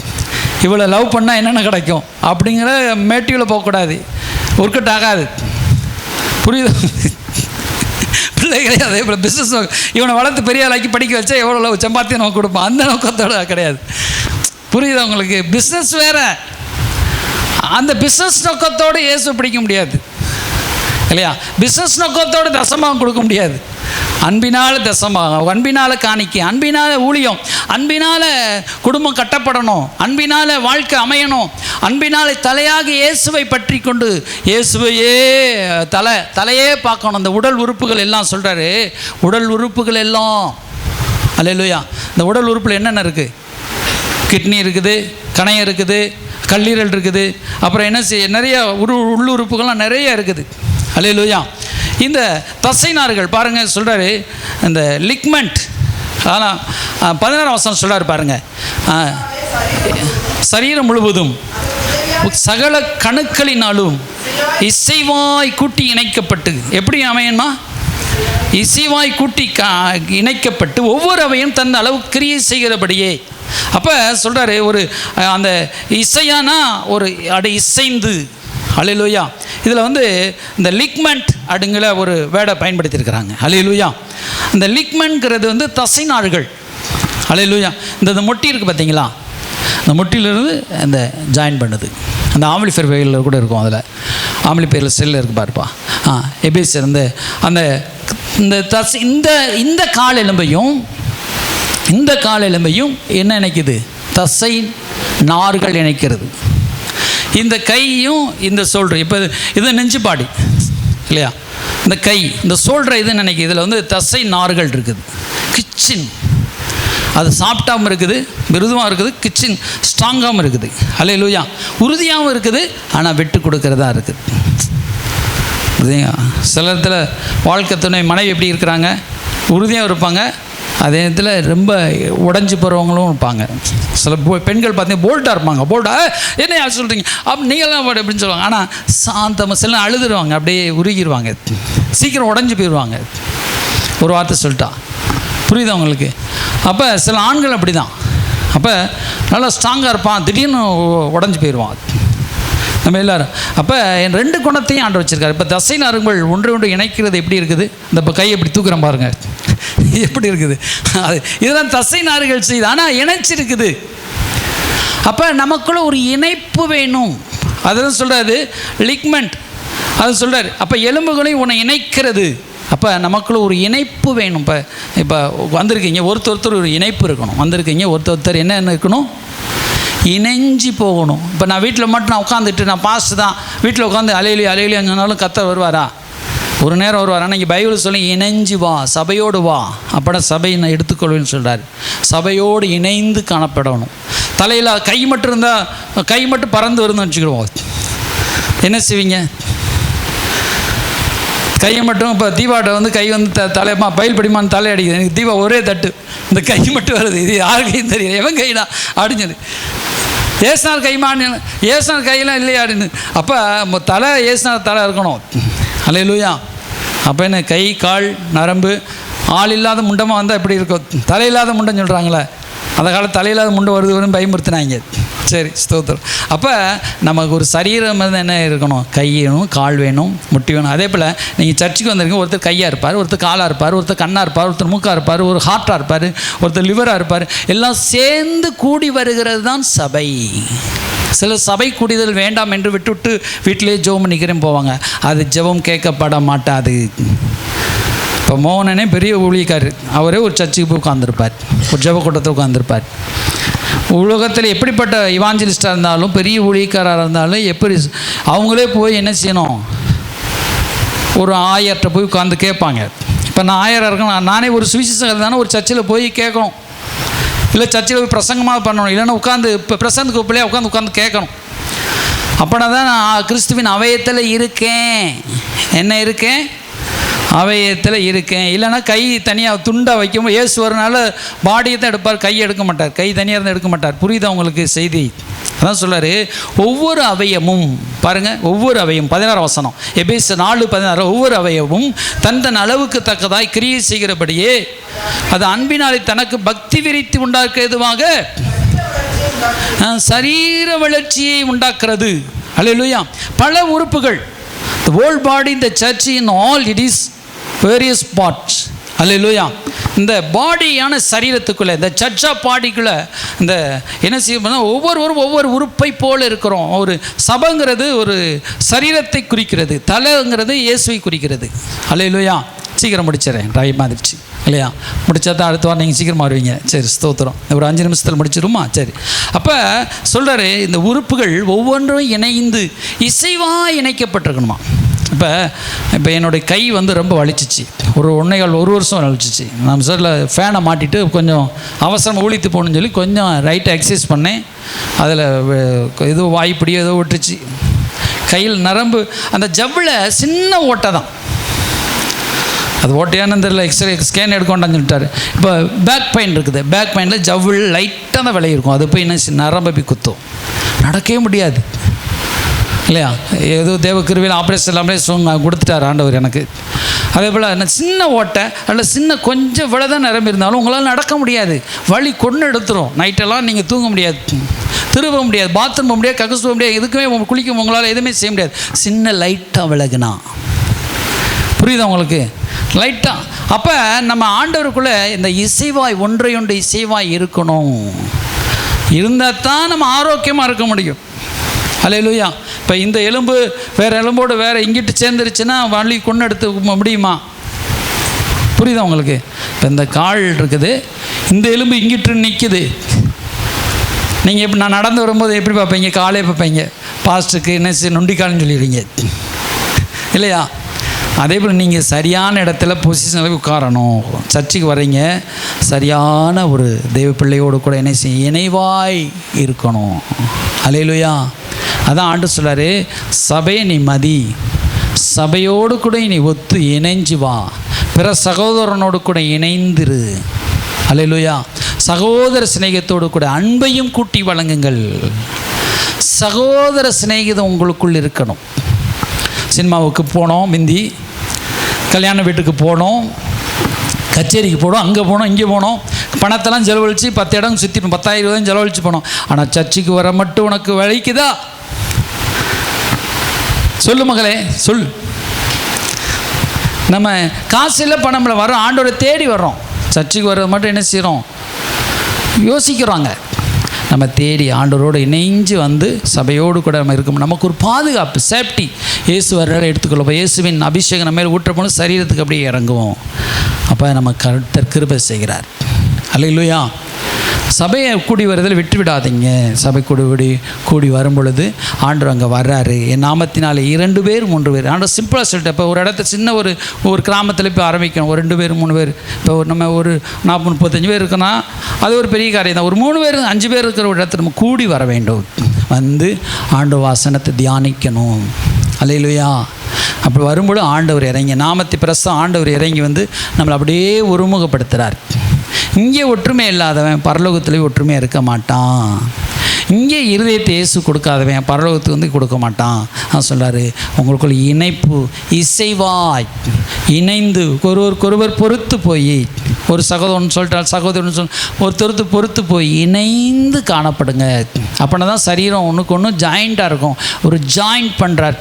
Speaker 1: இவ்வளோ லவ் பண்ணால் என்னென்ன கிடைக்கும் அப்படிங்கிற மேட்டிவில் போகக்கூடாது. ஒர்க் அவுட் ஆகாது. புரியுது? பிள்ளைகளே அதே போல் பிஸ்னஸ் இவனை வளர்த்து பெரிய ஆளாக்கி படிக்க வச்சா எவ்வளோ சம்பாத்தியம் நம்ம கொடுப்போம், அந்த நோக்கத்தோடு கிடையாது. புரியுதா உங்களுக்கு? பிஸ்னஸ் வேறு. அந்த பிஸ்னஸ் நோக்கத்தோடு இயேசு பிடிக்க முடியாது இல்லையா? பிஸ்னஸ் நோக்கத்தோடு தசமாக கொடுக்க முடியாது. அன்பினால் தசமாகும், அன்பினால் காணிக்கை, அன்பினால் ஊழியம், அன்பினால் குடும்பம் கட்டப்படணும், அன்பினால் வாழ்க்கை அமையணும், அன்பினால் தலையாக இயேசுவை பற்றி கொண்டு இயேசுவையே தலையே பார்க்கணும். அந்த உடல் உறுப்புகள் எல்லாம் சொல்கிறாரு, உடல் உறுப்புகள் எல்லாம் அல்லேலூயா. இந்த உடல் உறுப்பில் என்னென்ன இருக்குது? கிட்னி இருக்குது, கணையம் இருக்குது, கல்லீரல் இருக்குது, அப்புறம் என்ன நிறைய உள்ளுறுப்புகள்லாம் நிறைய இருக்குது. அல்லேலூயா. இந்த தசைநார்கள் பாருங்கள் சொல்கிறாரு, இந்த லிக்மெண்ட், ஆனால் 16 வசனம் சொல்கிறார் பாருங்கள், சரீரம் முழுவதும் சகல கணுக்களினாலும் இசைவாய் கூட்டி இணைக்கப்பட்டு, எப்படி அமையணுமா? இசைவாய் கூட்டி இணைக்கப்பட்டு ஒவ்வொரு அவையும் தன் அளவு கிரியை செய்கிறபடியே. அப்போ சொல்கிறாரு, ஒரு அந்த இசையானா ஒரு இசைந்து. அல்லேலூயா. இதில் இந்த லிக்மெண்ட் அப்படிங்கிற ஒரு வேர்டை பயன்படுத்தியிருக்கிறாங்க. அல்லேலூயா. இந்த லிக்மெண்ட்ங்கிறது தசைநார்கள். அல்லேலூயா. இந்த மொட்டி இருக்குது பார்த்தீங்களா, அந்த மொட்டியிலிருந்து அந்த ஜாயின் பண்ணுது. அந்த ஆம்லிஃபயர் வகையில் கூட இருக்கும், அதில் ஆம்லிஃபயரில் செல்லில் இருக்குது பாருப்பா. எபேஸ் அந்த இந்த தசை இந்த கால் எலும்பையும் என்ன இணைக்குது? தசை நார்கள் இணைக்கிறது. இந்த கையும் இந்த சோல்டர், இப்போ இது நெஞ்சுப்பாடி இல்லையா, இந்த கை இந்த சோல்டரை இது நினைக்கிது. இதில் தசை நார்கள் இருக்குது. கிச்சன் அது சாஃப்டாகவும் இருக்குது, மிருதுவாகவும் இருக்குது, கிச்சன் ஸ்ட்ராங்காகவும் இருக்குது. அல்லேலூயா. உறுதியாகவும் இருக்குது, ஆனால் விட்டு கொடுக்கறதா இருக்குது. சில இடத்துல வாழ்க்கை துணை மனைவி எப்படி இருக்கிறாங்க? உறுதியாக இருப்பாங்க, அதே நேரத்தில் ரொம்ப உடஞ்சி போகிறவங்களும் இருப்பாங்க. சில பெண்கள் பார்த்தீங்கன்னா போல்ட்டாக இருப்பாங்க. என்ன யார் சொல்கிறீங்க நீங்களாம் அப்படின்னு சொல்லுவாங்க. ஆனால் சாந்தமாக சில அழுதுருவாங்க, அப்படியே உருகிடுவாங்க, சீக்கிரம் உடஞ்சி போயிடுவாங்க. ஒரு வார்த்தை சொல்லிட்டா புரியுது அவங்களுக்கு. அப்போ சில ஆண்கள் அப்படி தான். அப்போ நல்லா ஸ்ட்ராங்காக இருப்பான், திடீர்னு உடஞ்சி போயிடுவான் நம்ம எல்லோரும். அப்போ என் 2 குணத்தையும் ஆண்டு வச்சுருக்காரு. இப்போ தசை நார்கள் ஒன்று இணைக்கிறது எப்படி இருக்குது? இந்த இப்போ கையை எப்படி தூக்குறேன் பாருங்கள், எப்படி இருக்குது? அது இதெல்லாம் தசை நார்கள் செய்யுது, ஆனால் இணைச்சிருக்குது. அப்போ நமக்குள்ள ஒரு இணைப்பு வேணும். அதுதான் சொல்கிறாரு லிக்மெண்ட், அது சொல்கிறார். அப்போ எலும்புகளையும் உன்னை இணைக்கிறது. அப்போ நமக்குள்ள ஒரு இணைப்பு வேணும். இப்போ வந்திருக்கீங்க, ஒருத்தர் ஒரு இணைப்பு இருக்கணும். வந்திருக்கீங்க ஒருத்தர் என்ன இருக்கணும்? இணைஞ்சி போகணும். இப்போ நான் வீட்டில் மட்டும் நான் உட்காந்துட்டு, நான் பாஸ்ட் தான் வீட்டில் உட்காந்து அலையிலி அங்கனாலும் கத்தர் வருவாரா? ஒரு நேரம் வருவார். ஆனால் இங்கே பைபிள் சொல்லி இணைஞ்சி வா, சபையோடு வா, அப்போ சபையை நான் எடுத்துக்கொள்வேன்னு சொல்கிறார். சபையோடு இணைந்து காணப்படணும். தலையில் கை மட்டும் இருந்தால், கை மட்டும் பறந்து வருதுன்னு வச்சுக்கிடுவோம், என்ன செய்வீங்க? கையை மட்டும் இப்போ தீபாட்ட கை தலையமா பயில் படிமான்னு தலை அடிக்குது. எனக்கு தீபா ஒரே தட்டு, இந்த கை மட்டும் வருது, இது யார் கையும் தெரியல, எவன் கைடா அப்படிஞ்சது. ஏசுனார் கைமான்னு, ஏசுனார் கையெல்லாம் இல்லையா அப்படின்னு. அப்போ தலை ஏசுனார் தலை இருக்கணும். அல்லேலூயா. அப்போ என்ன கை கால் நரம்பு ஆள் இல்லாத முண்டமாக வந்தால் எப்படி இருக்கும்? தலையில்லாத முண்டைன்னு சொல்கிறாங்களே, அந்த காலத்து தலையில்லாத முண்டை வருதுன்னு பயமுறுத்தினாங்க. சரி, ஸ்தோத்திரம். அப்போ நமக்கு ஒரு சரீரம் என்ன இருக்கணும்? கை வேணும், கால் வேணும், முட்டி வேணும். அதே போல் நீங்கள் சர்ச்சுக்கு வந்திருக்கீங்க, ஒருத்தர் கையாக இருப்பார், ஒருத்தர் காலாக இருப்பார், ஒருத்தர் கண்ணாக இருப்பார், ஒருத்தர் மூக்காக இருப்பார், ஒரு ஹார்ட்டாக இருப்பார், ஒருத்தர் லிவராக இருப்பார். எல்லாம் சேர்ந்து கூடி வருகிறது தான் சபை. சில சபை கூடிதல் வேண்டாம் என்று விட்டுவிட்டு வீட்டிலே ஜெபம் பண்ணிக்கிறேன் போவாங்க. அது ஜெபம் கேட்கப்பட மாட்டாது. இப்போ மோகனனே பெரிய ஊழியக்காரர், அவரே ஒரு சர்ச்சுக்கு போய் உட்காந்துருப்பார், ஒரு ஜெப கூட்டத்தில் உட்காந்துருப்பார். உலகத்தில் எப்படிப்பட்ட இவாஞ்சலிஸ்டாக இருந்தாலும், பெரிய ஊழியக்காரராக இருந்தாலும், எப்படி அவங்களே போய் என்ன செய்யணும்? ஒரு ஆயர்கிட்ட போய் உட்காந்து கேட்பாங்க. இப்போ நான் ஆயராக இருக்கணும், நானே ஒரு சுவிசேஷகர் தானே, ஒரு சர்ச்சில் போய் கேட்கணும். இல்லை சர்ச்சில் போய் பிரசங்கமாக பண்ணணும், இல்லைன்னா உட்காந்து இப்போ பிரசங்கத்துக்கு பிள்ளையா உட்காந்து கேட்கணும். அப்படின்னா தான் நான் கிறிஸ்துவின் அவயத்தில் இருக்கேன். என்ன இருக்கேன்? அவயத்தில் இருக்கேன். இல்லைன்னா கை தனியாக துண்டாக வைக்கும்போது இயேசு வரனால பாடியை தான் எடுப்பார், கையை எடுக்க மாட்டார், கை தனியாக இருந்தால் எடுக்க மாட்டார். புரியுது அவங்களுக்கு செய்தி? அதான் சொல்கிறார், ஒவ்வொரு அவயமும் பாருங்கள், ஒவ்வொரு அவயம் 16 வசனம் எபேசு 4:16, ஒவ்வொரு அவயமும் தன் அளவுக்கு தக்கதாய் கிரியை செய்கிறபடியே அது அன்பினாலே தனக்கு பக்தி விரித்து உண்டாக்க எதுவாக சரீர வளர்ச்சியை உண்டாக்குறது. அல்லேலூயா. பல உறுப்புகள், the whole body, the church in all it is various parts. அல்லேலூயா. இந்த பாடியான சரீரத்துக்குள்ளே, இந்த சர்ச் ஆஃப் பாடிக்குள்ளே இந்த என்ன செய்யணும்னா ஒவ்வொருவரும் ஒவ்வொரு உறுப்பை போல் இருக்கிறோம். ஒரு சபைங்கிறது ஒரு சரீரத்தை குறிக்கிறது, தலைங்கிறது இயேசுவை குறிக்கிறது. அல்லேலூயா. சீக்கிரம் முடிச்சிடறேன், டைம் ஆகிடுச்சு இல்லையா? முடிச்சா தான் அடுத்த வாரம் நீங்கள் சீக்கிரமாக வருவீங்க. சரி, ஸ்தோத்திரம். ஒரு 5 நிமிஷத்தில் முடிச்சிடுமா? சரி. அப்போ சொல்கிறாரு, இந்த உறுப்புகள் ஒவ்வொன்றும் இணைந்து இசைவாக இணைக்கப்பட்டிருக்கணுமா. இப்போ என்னுடைய கை ரொம்ப வலிச்சிச்சு, ஒரு 1 வருஷம் வலிச்சிச்சு. நம்ம சாரில் ஃபேனை மாட்டிட்டு கொஞ்சம் அவசரமாக ஊழித்து போகணுன்னு சொல்லி கொஞ்சம் ரைட்டை எக்ஸசைஸ் பண்ணேன். அதில் ஏதோ வாய்ப்படியோ ஏதோ விட்டுருச்சு கையில் நரம்பு. அந்த ஜவ்வில் சின்ன ஓட்டை தான், அது ஓட்டையானு தெரியல, எக்ஸ்ரே ஸ்கேன் எடுக்கொண்டான்னு சொல்லிட்டாரு. இப்போ பேக் பெயின் இருக்குது, பேக் பெயினில் ஜவ்வில் லைட்டாக தான் விலை இருக்கும், அது போய் என்ன நரம்பை போய் குத்தும், நடக்கவே முடியாது இல்லையா? ஏதோ தேவ கிருபையில் ஆப்ரேஷன் எல்லாமே கொடுத்துட்டார் ஆண்டவர் எனக்கு. அதே போல் என்ன சின்ன ஓட்டை அதில் சின்ன கொஞ்சம் விலை தான் நிரம்பி இருந்தாலும் உங்களால் நடக்க முடியாது, வலி கொண்டு எடுத்துரும். நைட்டெல்லாம் நீங்கள் தூங்க முடியாது, திரும்ப முடியாது, பாத்ரூம் போக முடியாது, கக்கூஸ் போக முடியாது, எதுக்குமே குளிக்க உங்களால் எதுவுமே செய்ய முடியாது. சின்ன லைட்டாக விலகுனா, புரியுதா உங்களுக்கு? லைட்டாக. அப்போ நம்ம ஆண்டவருக்குள்ளே இந்த இசைவாய் ஒன்றையொன்று இசைவாய் இருக்கணும், இருந்தால் தான் நம்ம ஆரோக்கியமாக இருக்க முடியும். அல்லேலூயா. இப்போ இந்த எலும்பு வேறு எலும்போடு வேறு இங்கிட்டு சேர்ந்துருச்சுன்னா வலி கொண்டு எடுத்து முடியுமா? புரியுதா உங்களுக்கு? இப்போ இந்த கால் இருக்குது, இந்த எலும்பு இங்கிட்டு நிற்குது. நீங்கள் எப்படி நான் நடந்து வரும்போது எப்படி பார்ப்பீங்க? காலே பார்ப்பீங்க. பாஸ்ட்டுக்கு என்ன நொண்டிக்கால்னு சொல்லிடுவீங்க இல்லையா? அதே போல் நீங்கள் சரியான இடத்துல பொசிஷனில் உட்காரணும். சர்ச்சுக்கு வர்றீங்க, சரியான ஒரு தெய்வ பிள்ளையோடு கூட என்ன செய்ய இணைவாய் இருக்கணும். அல்லேலூயா. அதான் ஆண்டு சொல்கிறாரு, சபையை நீ மதி, சபையோடு கூட நீ ஒத்து இணைஞ்சு வா, பிற சகோதரனோடு கூட இணைந்திரு. அல்லேலூயா. சகோதர சிநேகத்தோடு கூட அன்பையும் கூட்டி வழங்குங்கள். சகோதர சிநேகிதம் உங்களுக்குள் இருக்கணும். சினிமாவுக்கு போனோம், முந்தி கல்யாண வீட்டுக்கு போனோம், கச்சேரிக்கு போனோம், அங்கே போனோம், இங்கே போனோம், பணத்தெல்லாம் செலவழித்து 10 இடம் சுற்றி 10,000 செலவழித்து போனோம். ஆனால் சர்ச்சுக்கு வர மட்டும் உனக்கு வலிக்குதா? சொல்லு மகளே, சொல். நம்ம காசு இல்லை, பணம் இல்லை, வரோம், ஆண்டவரை தேடி வர்றோம். சர்ச்சுக்கு வர்றது மட்டும் என்ன செய்கிறோம்? யோசிக்கிறாங்க. நம்ம தேடி ஆண்டவரோடு இணைஞ்சு வந்து சபையோடு கூட நம்ம இருக்கணும். நமக்கு ஒரு பாதுகாப்பு, சேஃப்டி. இயேசு வர்றாரு, எடுத்துக்கொள்ளும். இயேசுவின் அபிஷேகம் நம்ம மேலே ஊற்றப்போது சரீரத்துக்கு அப்படியே இறங்குவோம். அப்போ நம்ம கர்த்தர் கிருபை செய்கிறார். அல்லேலூயா. சபையை கூடி வருதில் விட்டு விடாதீங்க. சபை கூடி வரும் பொழுது ஆண்டவர் அங்கே வர்றாரு. என் நாமத்தினால 2 பேர் 3 பேர். ஆண்டவர் சிம்பிளாக சொல்லிட்டு, இப்போ ஒரு இடத்த சின்ன ஒரு கிராமத்தில் இப்போ ஆரம்பிக்கணும், ஒரு 2 பேர் 3 பேர். இப்போ நம்ம ஒரு 40-35 பேர் இருக்குன்னா அது ஒரு பெரிய காரியம் தான். ஒரு 3 பேர் 5 பேர் இருக்கிற ஒரு இடத்துல நம்ம கூடி வர வேண்டும், வந்து ஆண்டவர் வாசனத்தை தியானிக்கணும். அல்லேலூயா. அப்படி வரும்போது ஆண்டவர் இறங்கி நாமத்தை பிரசம் ஆண்டவர் இறங்கி வந்து நம்மளை அப்படியே ஒருமுகப்படுத்துகிறார். இங்கே ஒற்றுமை இல்லாதவன் பரலோகத்துலேயும் ஒற்றுமையாக இருக்க மாட்டான். இங்கே இருதயத்தை இயேசு கொடுக்காதவன் பரலோகத்துக்கு கொடுக்க மாட்டான். நான் சொல்கிறாரு, உங்களுக்குள்ள இணைப்பு, இசைவாய் இணைந்து ஒருவருக்கொருவர் பொறுத்து போய், ஒரு சகோதரன் சொல்லிட்டால் சகோதரன் ஒருத்தருக்கு பொறுத்து போய் இணைந்து காணப்படுங்க. அப்படின்னா தான் சரீரம் ஒன்றுக்கு ஒன்று ஜாயிண்ட்டாக இருக்கும். ஒரு ஜாயிண்ட் பண்ணுறார்.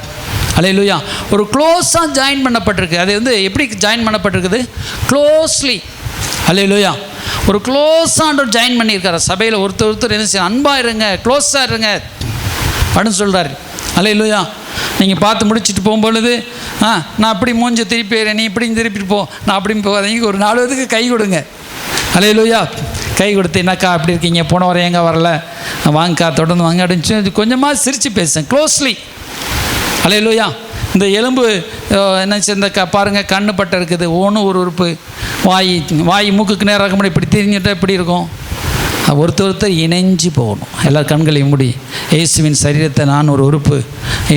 Speaker 1: அல்லேலூயா. ஒரு க்ளோஸாக ஜாயின் பண்ணப்பட்டிருக்கு. அது எப்படி ஜாயின் பண்ணப்பட்டிருக்குது? க்ளோஸ்லி. அல்லேலூயா. ஒரு க்ளோஸாக ஜாயின் பண்ணியிருக்காரு. சபையில் ஒருத்தர் என்ன செய்ய, அன்பாக இருங்க, க்ளோஸாக இருங்க அப்படின்னு சொல்கிறாரு. அல்லேலூயா. நீங்கள் பார்த்து முடிச்சுட்டு போகும்பொழுது நான் அப்படி மூஞ்சி திருப்பி, நீ இப்படி திருப்பிட்டு போ, நான் அப்படி போகாதீங்க, ஒரு 4 பேருக்கு கை கொடுங்க. அல்லேலூயா. கை கொடுத்து, என்னக்கா அப்படி இருக்கீங்க, போன வர எங்கே வரல, வாங்கக்கா தொடர்ந்து வாங்க அப்படின்னு கொஞ்சமாக சிரித்து பேசுங்க, க்ளோஸ்லி. அல்லேலூயா. இந்த எலும்பு என்ன இந்த பாருங்கள், கண்ணு பட்டை இருக்குது, ஒன்று ஒரு உறுப்பு, வாய் மூக்குக்கு நேராக முடி இப்படி திரிஞ்சிட்டால் எப்படி இருக்கும்? ஒருத்தர் இணைஞ்சு போகணும். எல்லா கண்களையும் மூடி, இயேசுவின் சரீரத்தை நான் ஒரு உறுப்பு,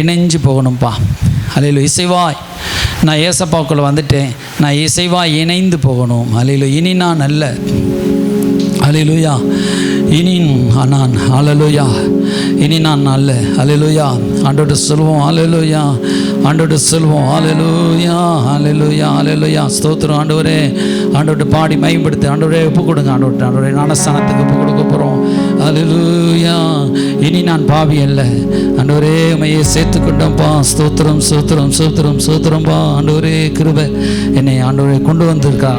Speaker 1: இணைஞ்சு போகணும்ப்பா. அல்லேலூயா. இசைவாய் நான் ஏசப்பாக்குள்ளே வந்துட்டேன், நான் இசைவாய் இணைந்து போகணும். அல்லேலூயா. இனி நான் அல்ல, அல்லேலூயா, இனி நான், அல்லேலூயா, இனி நான் அல்ல. அல்லேலூயா. ஆண்டோட சொல்வோம், அல்லேலூயா, ஆண்டோட சொல்வோம், அல்லேலூயா, அல்லேலூயா, அல்லேலூயா. ஸ்தோத்திரம் ஆண்டவரே. ஆண்டோட பாடி மகிமைப்படுத்து. ஆண்டவரே ஒப்பு கொடுங்க. ஆண்டவரே ஞானஸ்தானத்துக்கு ஒப்பு கொடுக்க போகிறோம். அல்லேலூயா. இனி நான் பாவி அல்ல, ஆண்டவரே உம்மையே சேர்த்துக்கொண்டோம்ப்பா. ஸ்தோத்திரம், ஸ்தோத்திரம், ஸ்தோத்திரம், ஸ்தோத்திரம்பா. ஆண்டவரே கிருபை என்னை ஆண்டவரே கொண்டு வந்திருக்கா.